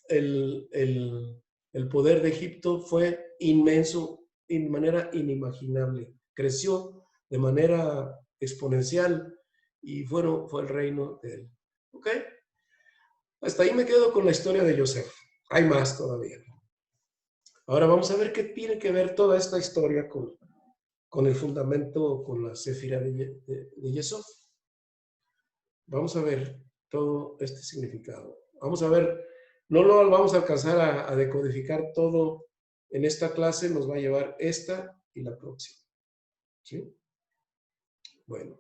el poder de Egipto fue inmenso, de manera inimaginable. Creció de manera exponencial y fue el reino de él. ¿Ok? Hasta ahí me quedo con la historia de Joseph. Hay más todavía. Ahora vamos a ver qué tiene que ver toda esta historia con el fundamento, con la Sefira de Yesod. Vamos a ver todo este significado. Vamos a ver, no lo vamos a alcanzar a decodificar todo en esta clase, nos va a llevar esta y la próxima. ¿Sí? Bueno.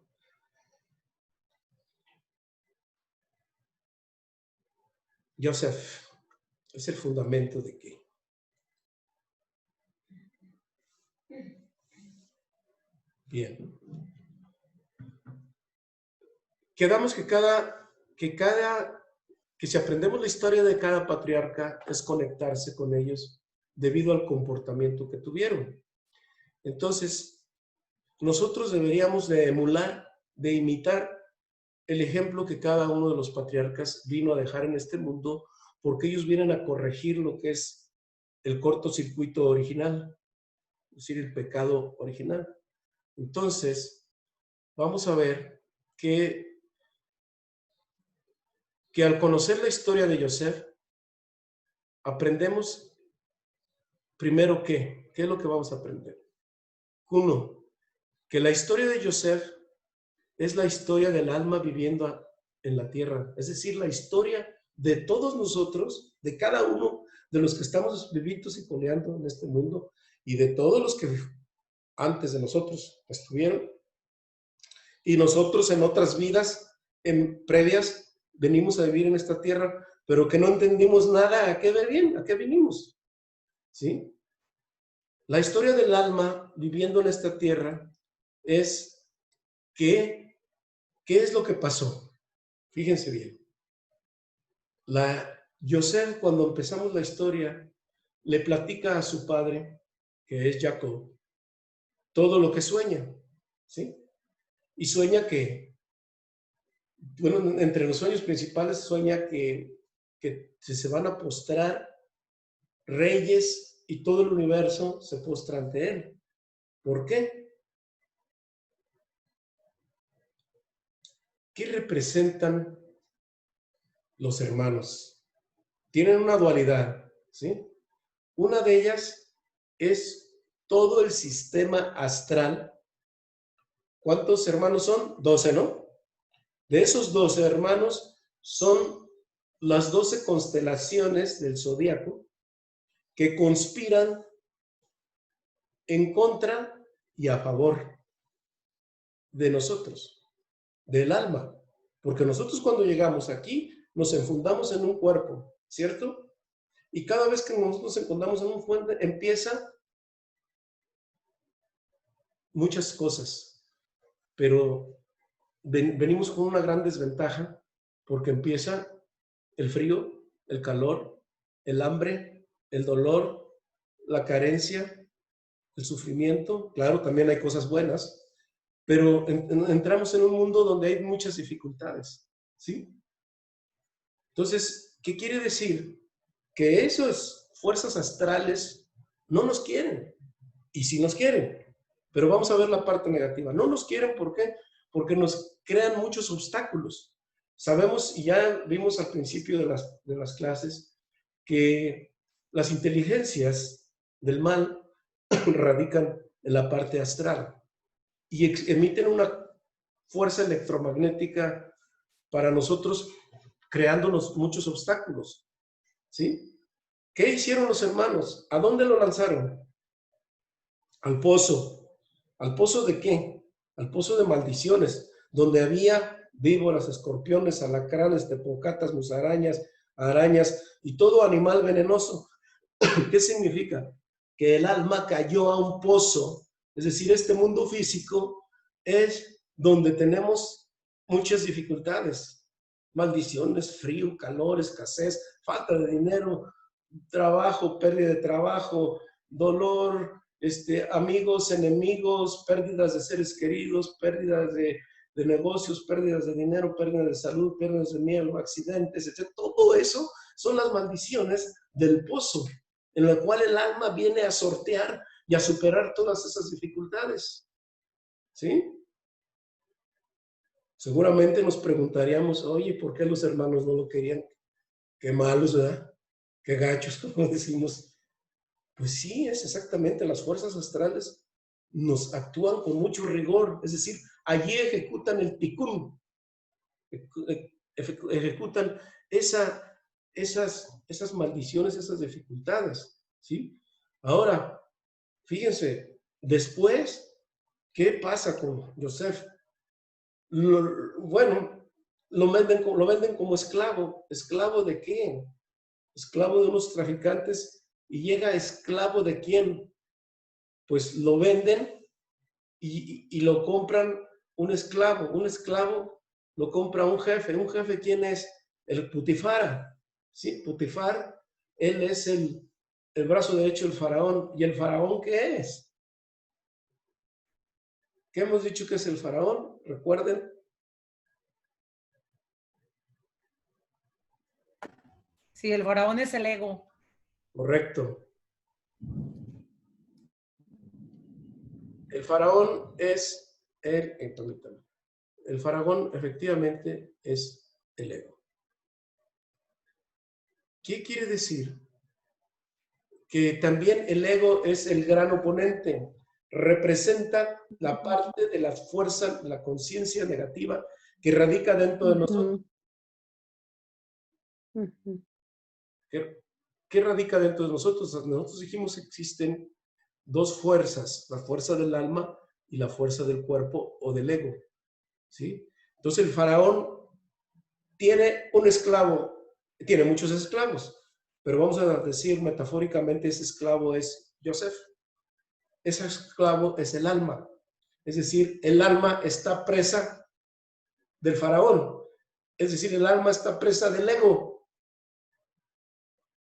Joseph es el fundamento de qué. Bien. Quedamos que si aprendemos la historia de cada patriarca es conectarse con ellos debido al comportamiento que tuvieron. Entonces, nosotros deberíamos de emular, de imitar el ejemplo que cada uno de los patriarcas vino a dejar en este mundo, porque ellos vienen a corregir lo que es el cortocircuito original, es decir, el pecado original. Entonces, vamos a ver que al conocer la historia de Joseph, aprendemos primero ¿qué es lo que vamos a aprender? Uno, que la historia de Joseph es la historia del alma viviendo en la tierra, es decir, la historia de todos nosotros, de cada uno de los que estamos vivitos y coleando en este mundo y de todos los que antes de nosotros estuvieron. Y nosotros en otras vidas, en previas, venimos a vivir en esta tierra, pero que no entendimos nada a qué venimos. ¿Sí? La historia del alma viviendo en esta tierra es ¿qué es lo que pasó? Fíjense bien. Joseph, cuando empezamos la historia, le platica a su padre, que es Jacob, todo lo que sueña, ¿sí? Y sueña que, bueno, entre los sueños principales sueña que que se van a postrar reyes y todo el universo se postra ante él. ¿Por qué? ¿Qué representan los hermanos? Tienen una dualidad, ¿sí? Una de ellas es todo el sistema astral. ¿Cuántos hermanos son? 12, ¿no? De esos 12 hermanos son las 12 constelaciones del zodíaco que conspiran en contra y a favor de nosotros, del alma. Porque nosotros cuando llegamos aquí nos enfundamos en un cuerpo, ¿cierto? Y cada vez que nosotros nos encontramos en un cuerpo empieza muchas cosas, pero venimos con una gran desventaja porque empieza el frío, el calor, el hambre, el dolor, la carencia, el sufrimiento. Claro, también hay cosas buenas, pero entramos en un mundo donde hay muchas dificultades, ¿sí? Entonces, ¿qué quiere decir? Que esas fuerzas astrales no nos quieren, y sí nos quieren, pero vamos a ver la parte negativa. No nos quieren, ¿por qué? Porque nos crean muchos obstáculos. Sabemos, y ya vimos al principio de las clases, que las inteligencias del mal radican en la parte astral y emiten una fuerza electromagnética para nosotros, creándonos muchos obstáculos, ¿sí? ¿Qué hicieron los hermanos? ¿A dónde lo lanzaron? Al pozo. ¿Al pozo de qué? Al pozo de maldiciones, donde había víboras, escorpiones, alacranes, tepocatas, musarañas, arañas y todo animal venenoso. ¿Qué significa? Que el alma cayó a un pozo. Es decir, este mundo físico es donde tenemos muchas dificultades. Maldiciones, frío, calor, escasez, falta de dinero, trabajo, pérdida de trabajo, dolor, amigos, enemigos, pérdidas de seres queridos, pérdidas de negocios, pérdidas de dinero, pérdidas de salud, pérdidas de miedo, accidentes, etc. Todo eso son las maldiciones del pozo, en la cual el alma viene a sortear y a superar todas esas dificultades. ¿Sí? Seguramente nos preguntaríamos, oye, ¿por qué los hermanos no lo querían? Qué malos, ¿verdad? Qué gachos, como decimos. Pues sí, es exactamente, las fuerzas astrales nos actúan con mucho rigor, es decir, allí ejecutan el tikkun, ejecutan esas maldiciones, esas dificultades, ¿sí? Ahora, fíjense, después, ¿qué pasa con Yosef? Bueno, lo venden como esclavo. ¿Esclavo de qué? Esclavo de unos traficantes. ¿Y llega esclavo de quién? Pues lo venden y lo compran un esclavo. Un esclavo lo compra un jefe. ¿Un jefe quién es? El Putifara. ¿Sí? Putifar, él es el brazo derecho del faraón. ¿Y el faraón qué es? ¿Qué hemos dicho que es el faraón? Recuerden. Sí, el faraón es el ego. Correcto. El faraón es el faraón efectivamente es el ego. ¿Qué quiere decir? Que también el ego es el gran oponente. Representa la parte de la fuerza, la conciencia negativa que radica dentro de nosotros. ¿Qué radica dentro de nosotros? Nosotros dijimos que existen dos fuerzas, la fuerza del alma y la fuerza del cuerpo o del ego, ¿sí? Entonces el faraón tiene un esclavo, tiene muchos esclavos, pero vamos a decir metafóricamente ese esclavo es Yosef. Ese esclavo es el alma, es decir, el alma está presa del faraón, es decir, el alma está presa del ego.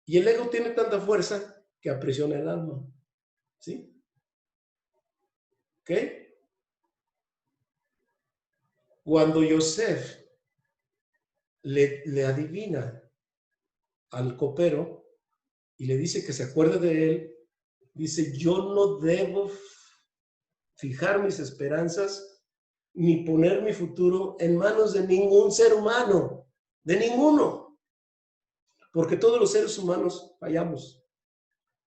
Y el ego tiene tanta fuerza que aprisiona el alma, ¿sí? ¿Ok? Cuando Yosef le adivina al copero y le dice que se acuerde de él. Dice, yo no debo fijar mis esperanzas ni poner mi futuro en manos de ningún ser humano, de ninguno, porque todos los seres humanos fallamos.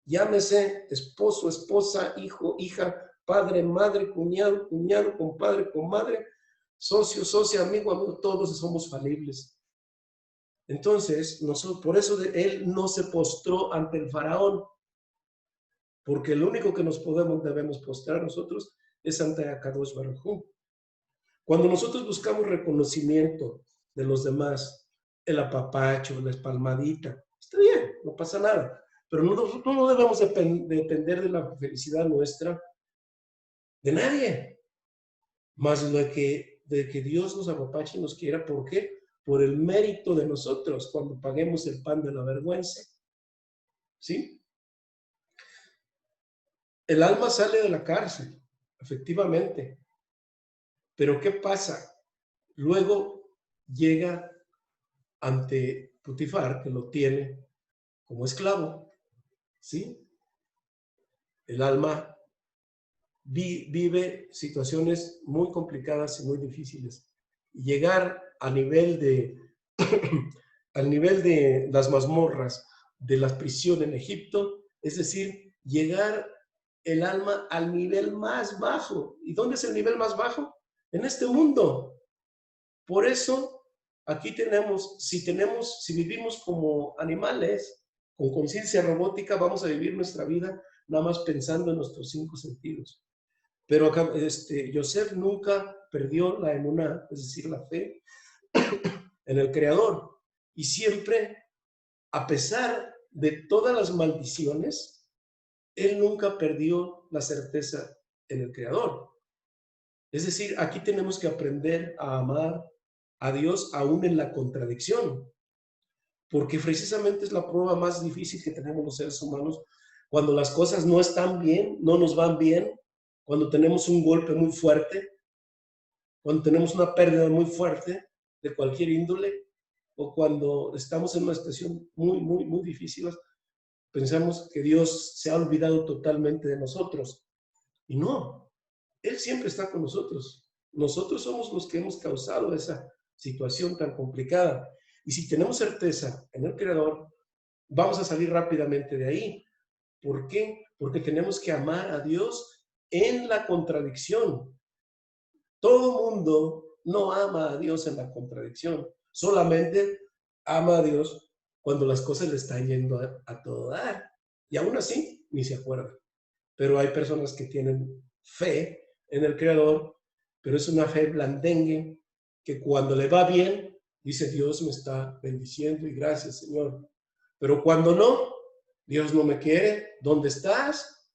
Llámese esposo, esposa, hijo, hija, padre, madre, cuñado, cuñado, compadre, comadre, socio, socia, amigo, amigo, todos somos falibles. Entonces, por eso él no se postró ante el faraón, porque lo único que debemos postrar nosotros es ante Akadosh Baruj Hu. Cuando nosotros buscamos reconocimiento de los demás, el apapacho, la espalmadita, está bien, no pasa nada, pero nosotros no debemos depender de la felicidad nuestra de nadie, más de que Dios nos apapache y nos quiera. ¿Por qué? Por el mérito de nosotros, cuando paguemos el pan de la vergüenza. ¿Sí? El alma sale de la cárcel, efectivamente. Pero ¿qué pasa? Luego llega ante Putifar, que lo tiene como esclavo. ¿Sí? El alma vive situaciones muy complicadas y muy difíciles. Y llegar al nivel de las mazmorras, de la prisión en Egipto, es decir, llegar el alma al nivel más bajo. ¿Y dónde es el nivel más bajo? En este mundo. Por eso, aquí si vivimos como animales, con conciencia robótica, vamos a vivir nuestra vida nada más pensando en nuestros 5 sentidos. Pero acá, Yosef nunca perdió la emuná, es decir, la fe en el Creador. Y siempre, a pesar de todas las maldiciones, él nunca perdió la certeza en el Creador. Es decir, aquí tenemos que aprender a amar a Dios aún en la contradicción, porque precisamente es la prueba más difícil que tenemos los seres humanos, cuando las cosas no están bien, no nos van bien, cuando tenemos un golpe muy fuerte, cuando tenemos una pérdida muy fuerte de cualquier índole, o cuando estamos en una situación muy, muy, muy difícil, pensamos que Dios se ha olvidado totalmente de nosotros. Y no, Él siempre está con nosotros. Nosotros somos los que hemos causado esa situación tan complicada. Y si tenemos certeza en el Creador, vamos a salir rápidamente de ahí. ¿Por qué? Porque tenemos que amar a Dios en la contradicción. Todo mundo no ama a Dios en la contradicción. Solamente ama a Dios cuando las cosas le están yendo a todo dar. Y aún así, ni se acuerda. Pero hay personas que tienen fe en el Creador, pero es una fe blandengue, que cuando le va bien, dice, Dios me está bendiciendo y gracias, Señor. Pero cuando no, Dios no me quiere, ¿dónde estás?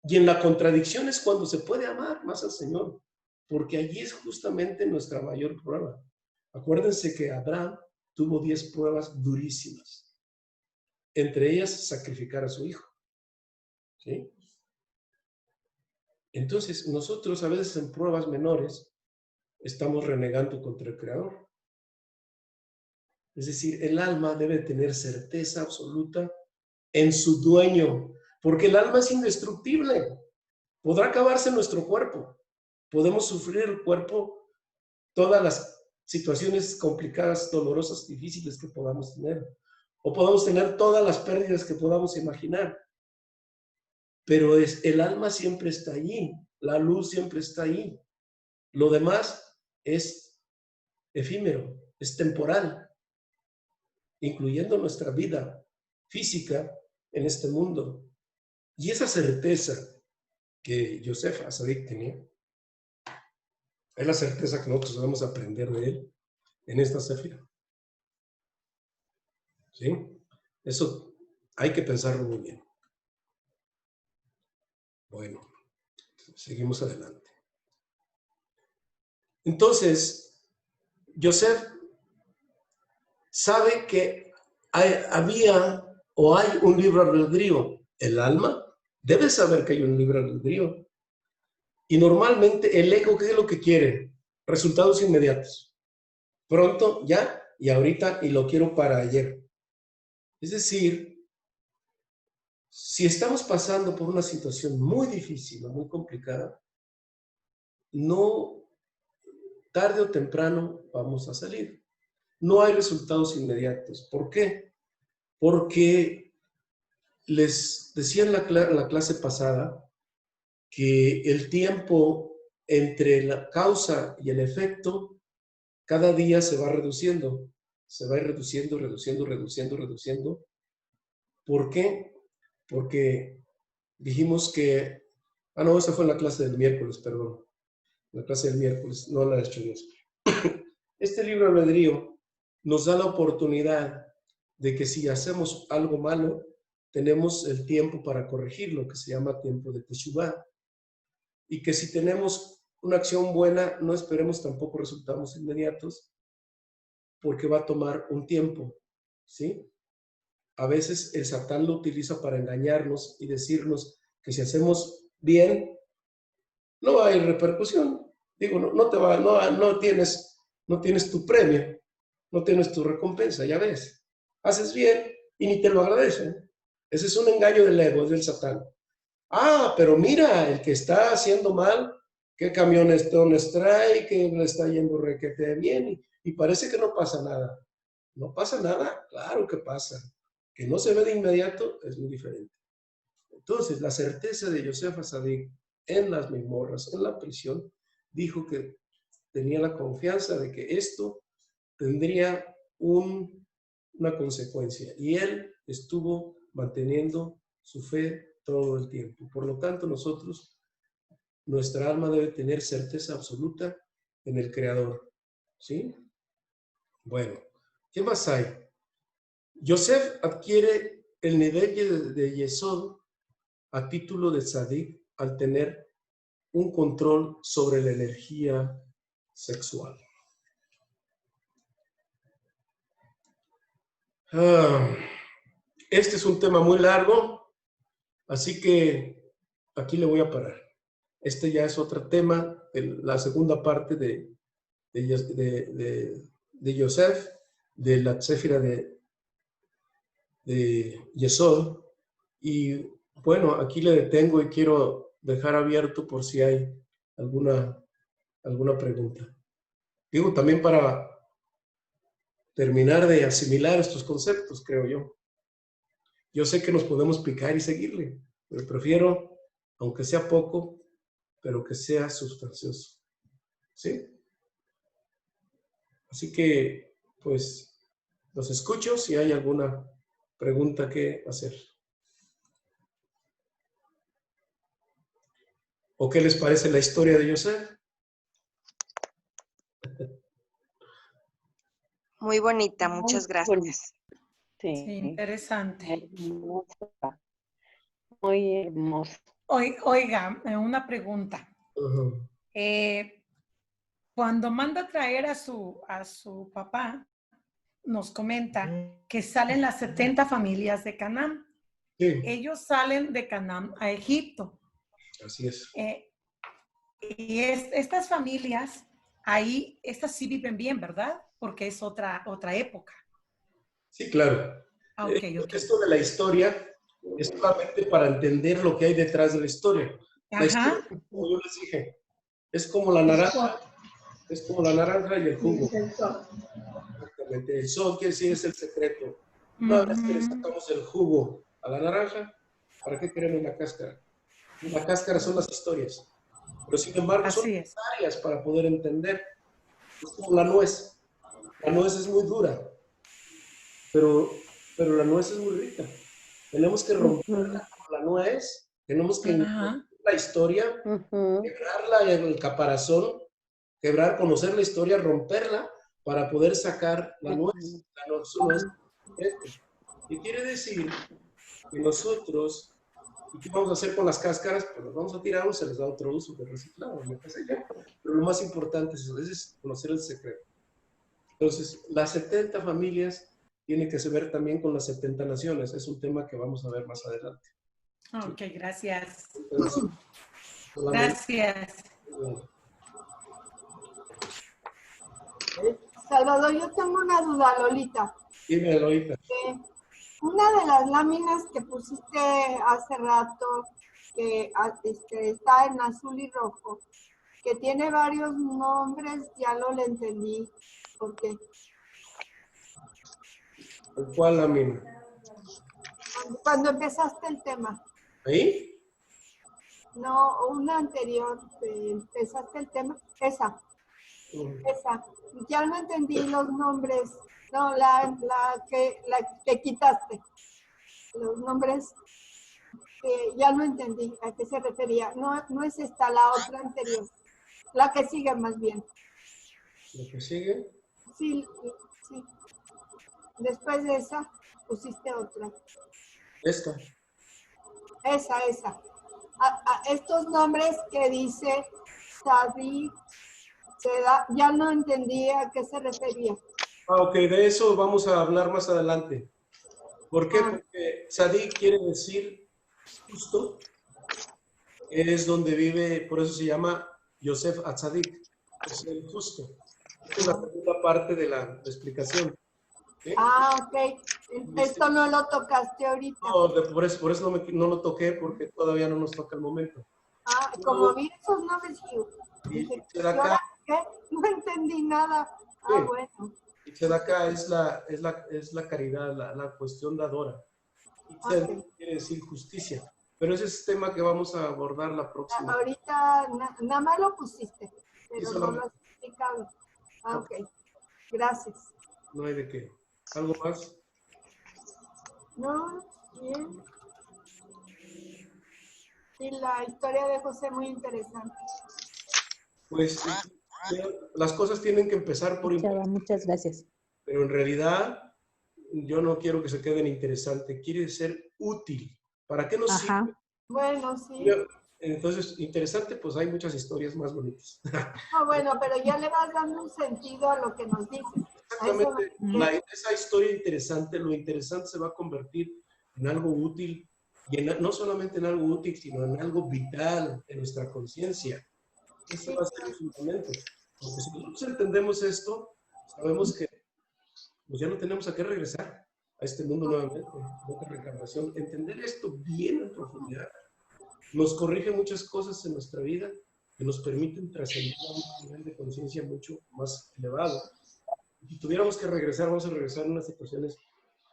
Y en la contradicción es cuando se puede amar más al Señor, porque allí es justamente nuestra mayor prueba. Acuérdense que Abraham tuvo 10 pruebas durísimas, entre ellas sacrificar a su hijo. ¿Sí? Entonces, nosotros a veces en pruebas menores estamos renegando contra el Creador. Es decir, el alma debe tener certeza absoluta en su dueño, porque el alma es indestructible. Podrá acabarse nuestro cuerpo. Podemos sufrir el cuerpo todas las situaciones complicadas, dolorosas, difíciles que podamos tener. O podamos tener todas las pérdidas que podamos imaginar. Pero el alma siempre está allí. La luz siempre está allí. Lo demás es efímero, es temporal, incluyendo nuestra vida física en este mundo. Y esa certeza que Yosef Atzadik tenía, es la certeza que nosotros debemos aprender de él en esta Sefira. ¿Sí? Eso hay que pensarlo muy bien. Bueno, seguimos adelante. Entonces, Yosef sabe que había o hay un libre albedrío. El alma debe saber que hay un libre albedrío. Y normalmente el ego, ¿qué es lo que quiere? Resultados inmediatos. Pronto, ya, y ahorita, y lo quiero para ayer. Es decir, si estamos pasando por una situación muy difícil o muy complicada, no tarde o temprano vamos a salir. No hay resultados inmediatos. ¿Por qué? Porque les decía en la clase pasada que el tiempo entre la causa y el efecto cada día se va reduciendo. Se va a ir reduciendo, reduciendo, reduciendo, reduciendo. ¿Por qué? Porque dijimos que... Ah, no, esa fue en la clase del miércoles, perdón. La clase del miércoles, no la he hecho yo. Este libro albedrío nos da la oportunidad de que si hacemos algo malo, tenemos el tiempo para corregirlo, que se llama tiempo de Teshuvá. Y que si tenemos una acción buena, no esperemos tampoco resultados inmediatos, porque va a tomar un tiempo, ¿sí? A veces el Satán lo utiliza para engañarnos y decirnos que si hacemos bien, no hay repercusión. Digo, no tienes tu premio, no tienes tu recompensa, ya ves. Haces bien y ni te lo agradecen. Ese es un engaño del ego, es del Satán. Ah, pero mira, el que está haciendo mal, qué camiones trae, que le está yendo requete bien y parece que no pasa nada. ¿No pasa nada? Claro que pasa. Que no se ve de inmediato es muy diferente. Entonces, la certeza de Yosef Atzadik en las Mimorras, en la prisión, dijo que tenía la confianza de que esto tendría una consecuencia. Y él estuvo manteniendo su fe todo el tiempo. Por lo tanto, nuestra alma debe tener certeza absoluta en el Creador. ¿Sí? Bueno, ¿qué más hay? Yosef adquiere el nivel de Yesod a título de Tzadik al tener un control sobre la energía sexual. Este es un tema muy largo, así que aquí le voy a parar. Este ya es otro tema, la segunda parte de Yosef, de la Céfira de Yesod. Y bueno, aquí le detengo y quiero dejar abierto por si hay alguna pregunta. Digo, también para terminar de asimilar estos conceptos, creo yo. Yo sé que nos podemos picar y seguirle, pero prefiero, aunque sea poco, pero que sea sustancioso. ¿Sí? Así que, pues, los escucho si hay alguna pregunta que hacer. ¿O qué les parece la historia de Yosef? Muy bonita, muchas gracias. Sí, interesante. Hermosa. Muy hermoso. Oiga, una pregunta. Uh-huh. Cuando manda a traer a su papá, nos comenta que salen las 70 familias de Canaán. Sí. Ellos salen de Canaán a Egipto. Así es. Y estas familias, ahí, estas sí viven bien, ¿verdad? Porque es otra época. Sí, claro. Okay. Esto de la historia es solamente para entender lo que hay detrás de la historia. La historia, como yo les dije, es como la naranja y el jugo. Exactamente. El sol quiere decir es el secreto. Una vez que le sacamos el jugo a la naranja, ¿para qué queremos la cáscara? La cáscara son las historias. Pero sin embargo son necesarias para poder entender. Es como la nuez. La nuez es muy dura, pero la nuez es muy rica. Tenemos que romperla con la nuez, tenemos que entender la historia, quebrarla en el caparazón, conocer la historia, romperla para poder sacar la nuez. La nuez. ¿Qué quiere decir? Que nosotros, ¿y qué vamos a hacer con las cáscaras? Pues las vamos a tirar o se les da otro uso de reciclado, pero lo más importante es eso, es conocer el secreto. Entonces, las 70 familias tienen que ver también con las 70 naciones. Es un tema que vamos a ver más adelante. Ok, gracias. Entonces, gracias. Salvador, yo tengo una duda, Lolita. Dime, Lolita. Una de las láminas que pusiste hace rato, que está en azul y rojo, que tiene varios nombres, ya lo le entendí. ¿Por qué? ¿Cuál lámina? Cuando empezaste el tema. ¿Ahí? No, una anterior, empezaste el tema. Esa. Ya no entendí los nombres. No, la que quitaste. Los nombres, ya no entendí a qué se refería. No, no es esta, la otra anterior. La que sigue más bien. ¿La que sigue? Sí, sí. Después de esa, pusiste otra. Esta. Esa. Estos nombres que dice Sadi, ya no entendí a qué se refería. Ok, de eso vamos a hablar más adelante. ¿Por qué? Porque Sadi quiere decir justo, es donde vive, por eso se llama Yosef Atzadik, es el justo. Esta es la segunda parte de la explicación. ¿Sí? Ok. Esto no lo tocaste ahorita. No, por eso no lo toqué, porque todavía no nos toca el momento. Como vi esos nombres, dije, Tzedakah, ¿qué? No entendí nada. sí. Bueno. Y Tzedakah es la caridad, la cuestión dadora. Y Tzedakah quiere decir justicia. Pero ese es tema que vamos a abordar la próxima. Ahorita nada más lo pusiste, pero Sí, no lo has explicado. Ok. Gracias. No hay de qué. ¿Algo más? No, bien. Sí, la historia de José muy interesante. Pues las cosas tienen que empezar por Chava, muchas gracias. pero en realidad yo no quiero que se queden interesantes, quiere ser útil. ¿Para qué nos sirve? Bueno, sí. Entonces, interesante, pues hay muchas historias más bonitas. Bueno, pero ya le vas dando un sentido a lo que nos dices. Exactamente. Esa historia interesante, lo interesante se va a convertir en algo útil, y no solamente en algo útil, sino en algo vital en nuestra conciencia. Ese va a ser el fundamento. Porque si nosotros entendemos esto, sabemos que pues ya no tenemos a qué regresar a este mundo nuevamente, otra reencarnación. Entender esto bien en profundidad nos corrige muchas cosas en nuestra vida que nos permiten trascender a un nivel de conciencia mucho más elevado. Si tuviéramos que regresar, vamos a regresar en unas situaciones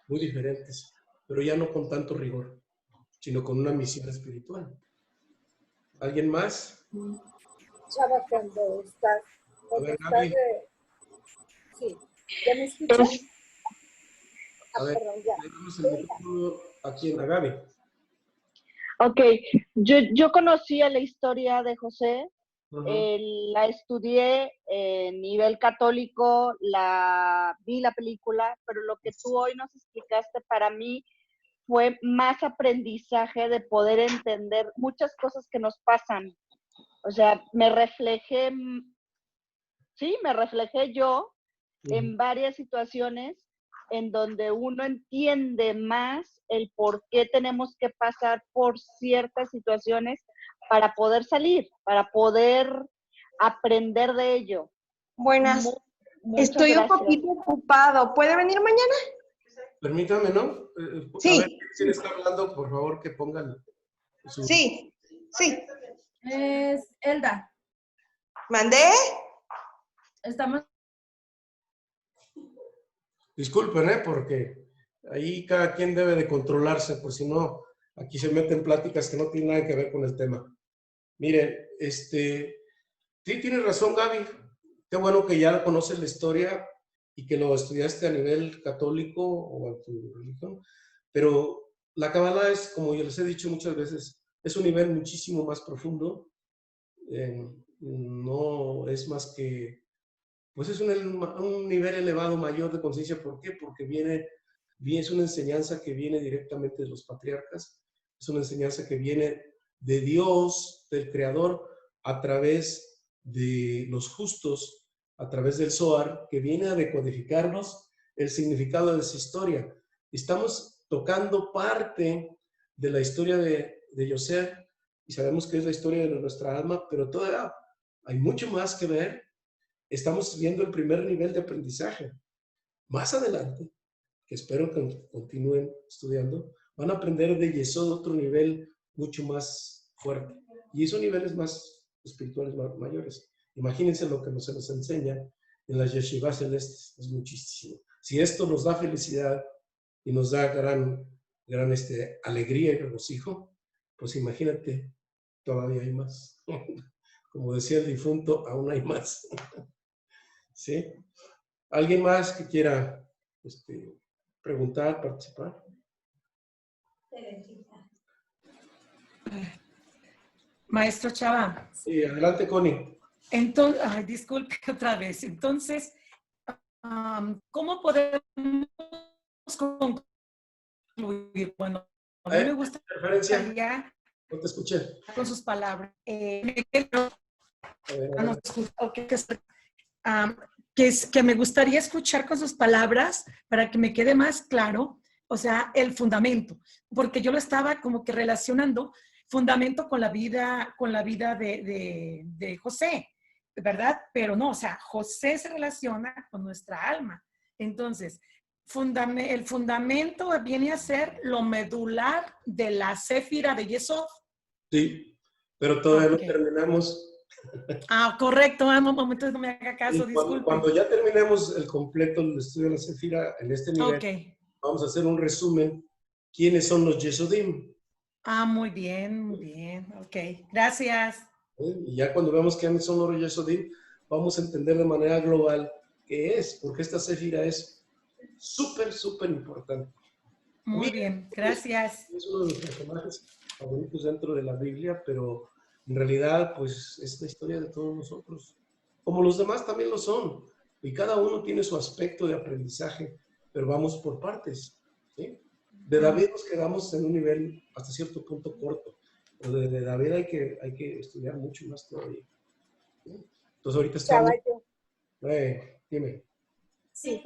muy diferentes, pero ya no con tanto rigor, sino con una misión espiritual. ¿Alguien más? Chava, cuando estás sí, ¿ya me escuchas? A ver, perdón, ya. tenemos el micrófono aquí en la Gaby. Ok, yo conocía la historia de José, la estudié en nivel católico, vi la película, pero lo que tú hoy nos explicaste para mí fue más aprendizaje de poder entender muchas cosas que nos pasan. O sea, me reflejé yo en varias situaciones en donde uno entiende más el por qué tenemos que pasar por ciertas situaciones para poder salir, para poder aprender de ello. Buenas. Estoy gracias. un poquito ocupado. ¿Puede venir mañana? Permítame, ¿no? Sí. A ver, ¿quién está hablando? Por favor, que pongan su... Sí, sí. Es Elda. ¿Mandé? Estamos... Disculpen, porque ahí cada quien debe de controlarse, pues si no, aquí se meten pláticas que no tienen nada que ver con el tema. Miren, sí, tienes razón, Gaby. Qué bueno que ya conoces la historia y que lo estudiaste a nivel católico o en tu religión, pero la Kabbalah es, como yo les he dicho muchas veces, es un nivel muchísimo más profundo. No es más que, pues es un nivel elevado mayor de conciencia. ¿Por qué? Porque es una enseñanza que viene directamente de los patriarcas, es una enseñanza que viene de Dios, del Creador, a través de los justos, a través del Zohar, que viene a decodificarnos el significado de esa historia. Estamos tocando parte de la historia de Yosef, y sabemos que es la historia de nuestra alma, pero todavía hay mucho más que ver. Estamos viendo el primer nivel de aprendizaje. Más adelante, que espero que continúen estudiando, van a aprender de Yesod otro nivel mucho más fuerte. Y esos niveles más espirituales mayores. Imagínense lo que se nos enseña en las yeshivas celestes. Es muchísimo. Si esto nos da felicidad y nos da gran alegría y regocijo, pues imagínate, todavía hay más. Como decía el difunto, aún hay más. ¿Sí? ¿Alguien más que quiera preguntar, participar? Maestro Chava. Sí, adelante, Connie. Entonces, ay, disculpe otra vez. Entonces, ¿cómo podemos concluir? Bueno, a mí me gusta referencia. No te escuché. Con sus palabras. Que me gustaría escuchar con sus palabras para que me quede más claro, o sea, el fundamento, porque yo lo estaba como que relacionando fundamento con la vida de José, ¿verdad? Pero no, o sea, José se relaciona con nuestra alma. Entonces, el fundamento viene a ser lo medular de la céfira de Yesod. Sí, pero todavía no terminamos. Correcto, un momento, no me haga caso, disculpe. Cuando ya terminemos el completo del estudio de la céfira en este nivel, vamos a hacer un resumen. ¿Quiénes son los Yesodim? Muy bien, ok, gracias. Y ya cuando veamos quiénes son los Yesodim, vamos a entender de manera global qué es, porque esta céfira es súper, súper importante. Muy bien, gracias. Es uno de los personajes favoritos dentro de la Biblia, pero en realidad, pues, es la historia de todos nosotros. Como los demás también lo son. Y cada uno tiene su aspecto de aprendizaje, pero vamos por partes. ¿Sí? De David nos quedamos en un nivel hasta cierto punto corto. Pero de David hay que estudiar mucho más todavía. ¿Sí? Entonces, ahorita estamos... Dime. Sí,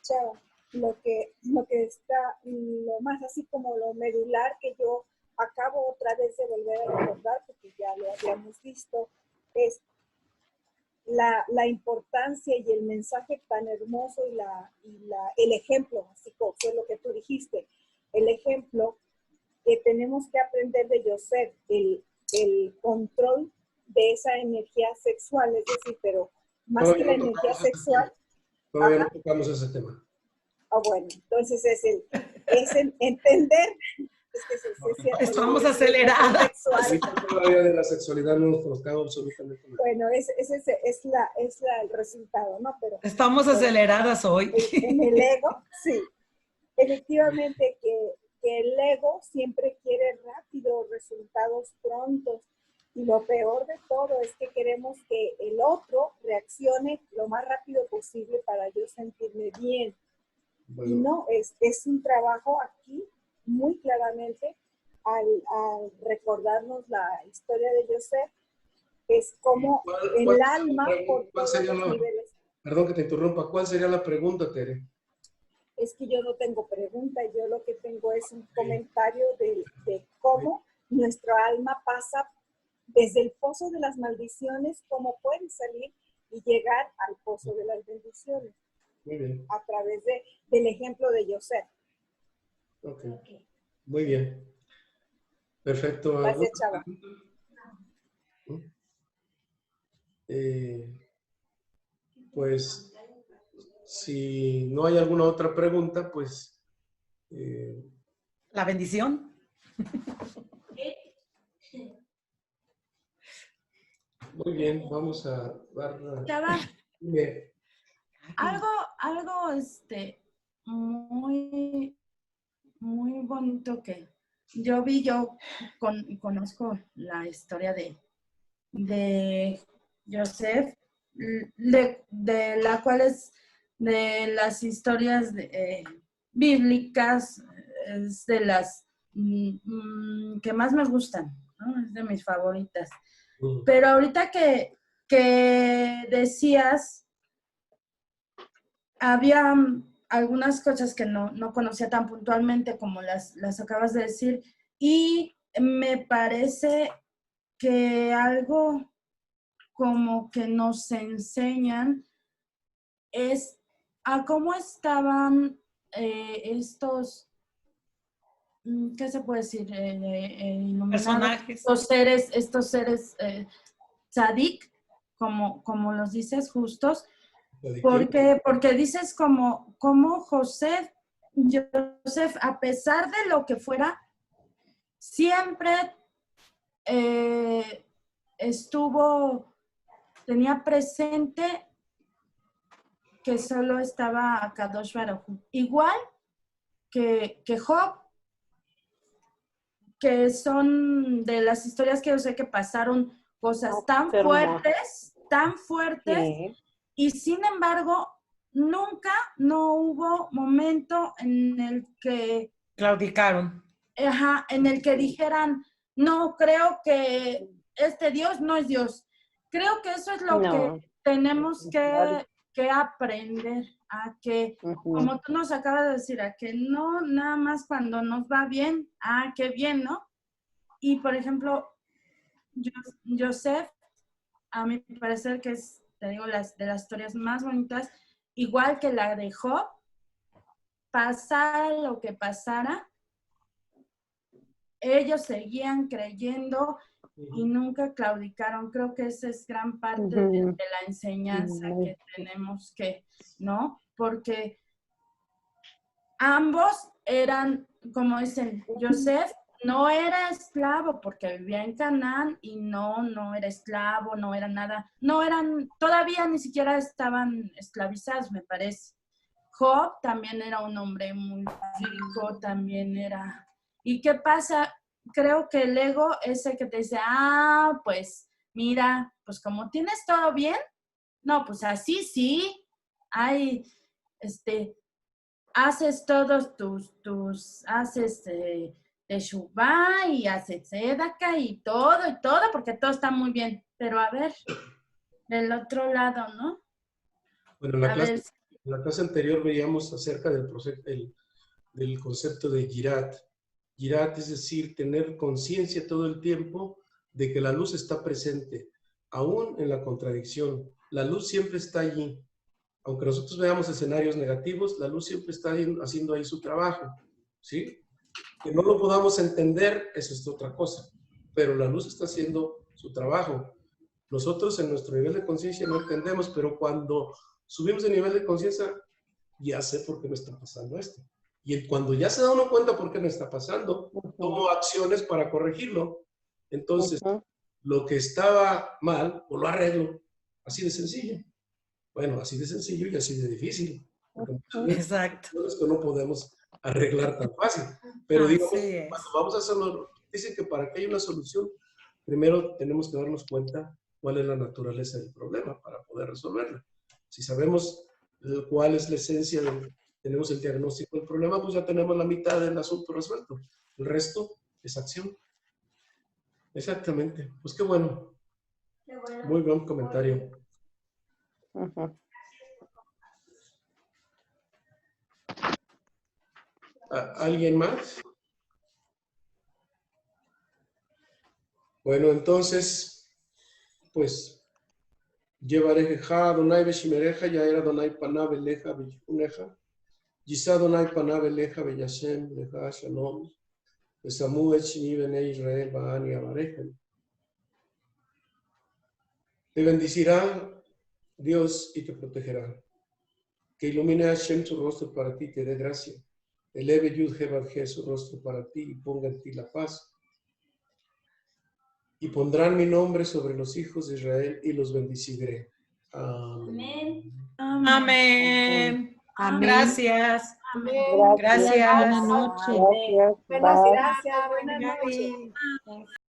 Chava, lo que está, lo más así como lo medular que yo acabo otra vez de volver a recordar, porque ya lo habíamos visto, es la importancia y el mensaje tan hermoso el ejemplo, así como fue lo que tú dijiste, el ejemplo que tenemos que aprender de Yosef, el control de esa energía sexual, es decir, pero más que la energía sexual. Todavía no tocamos ese tema. Bueno, entonces es el entender. Estamos aceleradas. Todavía de la sexualidad no nos tocamos absolutamente nada. Bueno, ese es el resultado, ¿no? Pero estamos aceleradas hoy. En el ego, sí. Efectivamente que el ego siempre quiere rápido, resultados prontos. Y lo peor de todo es que queremos que el otro reaccione lo más rápido posible para yo sentirme bien. Bueno. Y no, es un trabajo aquí muy claramente al recordarnos la historia de Yosef, es como el alma por todos los niveles. Perdón que te interrumpa, ¿cuál sería la pregunta, Tere? Es que yo no tengo pregunta, yo lo que tengo es un comentario de cómo nuestra alma pasa desde el pozo de las maldiciones, cómo puede salir y llegar al pozo de las bendiciones. Muy bien. A través del ejemplo de Yosef. Ok. Muy bien. Perfecto. Gracias, Chava. Pues, si no hay alguna otra pregunta, pues... La bendición. Muy bien, vamos a dar... Chava, algo muy, muy bonito que yo conozco la historia de Yosef, de la cual es de las historias bíblicas, es de las que más me gustan, ¿no? Es de mis favoritas. Pero ahorita que decías, había algunas cosas que no conocía tan puntualmente como las acabas de decir, y me parece que algo como que nos enseñan es a cómo estaban estos, ¿qué se puede decir? Iluminados, Personajes. estos seres tzadik, como los dices, justos, porque dices como Joseph, a pesar de lo que fuera, siempre tenía presente que solo estaba a Kadosh Baruj Hu. Igual que Job, que son de las historias que yo sé que pasaron cosas tan fuertes, Sí. y sin embargo, nunca no hubo momento en el que Claudicaron. en el que dijeran, no, creo que este Dios no es Dios. Creo que eso es lo que tenemos que aprender, a que, como tú nos acabas de decir, a que no nada más cuando nos va bien, qué bien, ¿no? Y, por ejemplo, Joseph, a mi parecer que es, te digo, de las historias más bonitas, igual que la de Job, pasara lo que pasara, ellos seguían creyendo y nunca claudicaron. Creo que esa es gran parte de la enseñanza que tenemos que, ¿no? Porque ambos eran, como dicen, Joseph no era esclavo porque vivía en Canaán y no era esclavo, no era nada, todavía ni siquiera estaban esclavizados, me parece. Job también era un hombre muy rico, también era... ¿Y qué pasa? Creo que el ego es el que te dice, pues mira, pues como tienes todo bien, no, pues así sí, haces todos haces teshuvá y haces tzedaka y todo, porque todo está muy bien. Pero a ver, del otro lado, ¿no? Bueno, en la clase anterior veíamos acerca del concepto de Yirat. Yirat es decir, tener conciencia todo el tiempo de que la luz está presente, aún en la contradicción. La luz siempre está allí. Aunque nosotros veamos escenarios negativos, la luz siempre está haciendo ahí su trabajo, ¿sí? Que no lo podamos entender, eso es otra cosa, pero la luz está haciendo su trabajo. Nosotros en nuestro nivel de conciencia no entendemos, pero cuando subimos de nivel de conciencia, ya sé por qué me está pasando esto. Y cuando ya se da uno cuenta por qué me está pasando, tomo acciones para corregirlo. Entonces, lo que estaba mal, pues lo arreglo. Así de sencillo. Bueno, así de sencillo y así de difícil. Exacto. Esto no podemos arreglar tan fácil. Pero digamos, cuando vamos a hacerlo, dicen que para que haya una solución, primero tenemos que darnos cuenta cuál es la naturaleza del problema para poder resolverla. Si sabemos cuál es la esencia, tenemos el diagnóstico del problema, pues ya tenemos la mitad del asunto resuelto. El resto es acción. Exactamente. Pues qué bueno. Muy buen comentario. ¿Alguien más? Bueno, entonces, pues, llevareja Adonai beshimereja, ya era Adonai panav eleja bejuneja, yisa Adonai panav eleja beyashem leja shalom, besamu echini bene Israel baani avarejem. Te bendicirá Dios y te protegerá. Que ilumine a Hashem su rostro para ti, te dé gracia. Eleve Yud He su rostro para ti y ponga en ti la paz. Y pondrán mi nombre sobre los hijos de Israel y los bendiciré. Amén. Amén. Amén. Gracias. Amén. Gracias. Buenas noches. Buenas gracias. Buenas noches.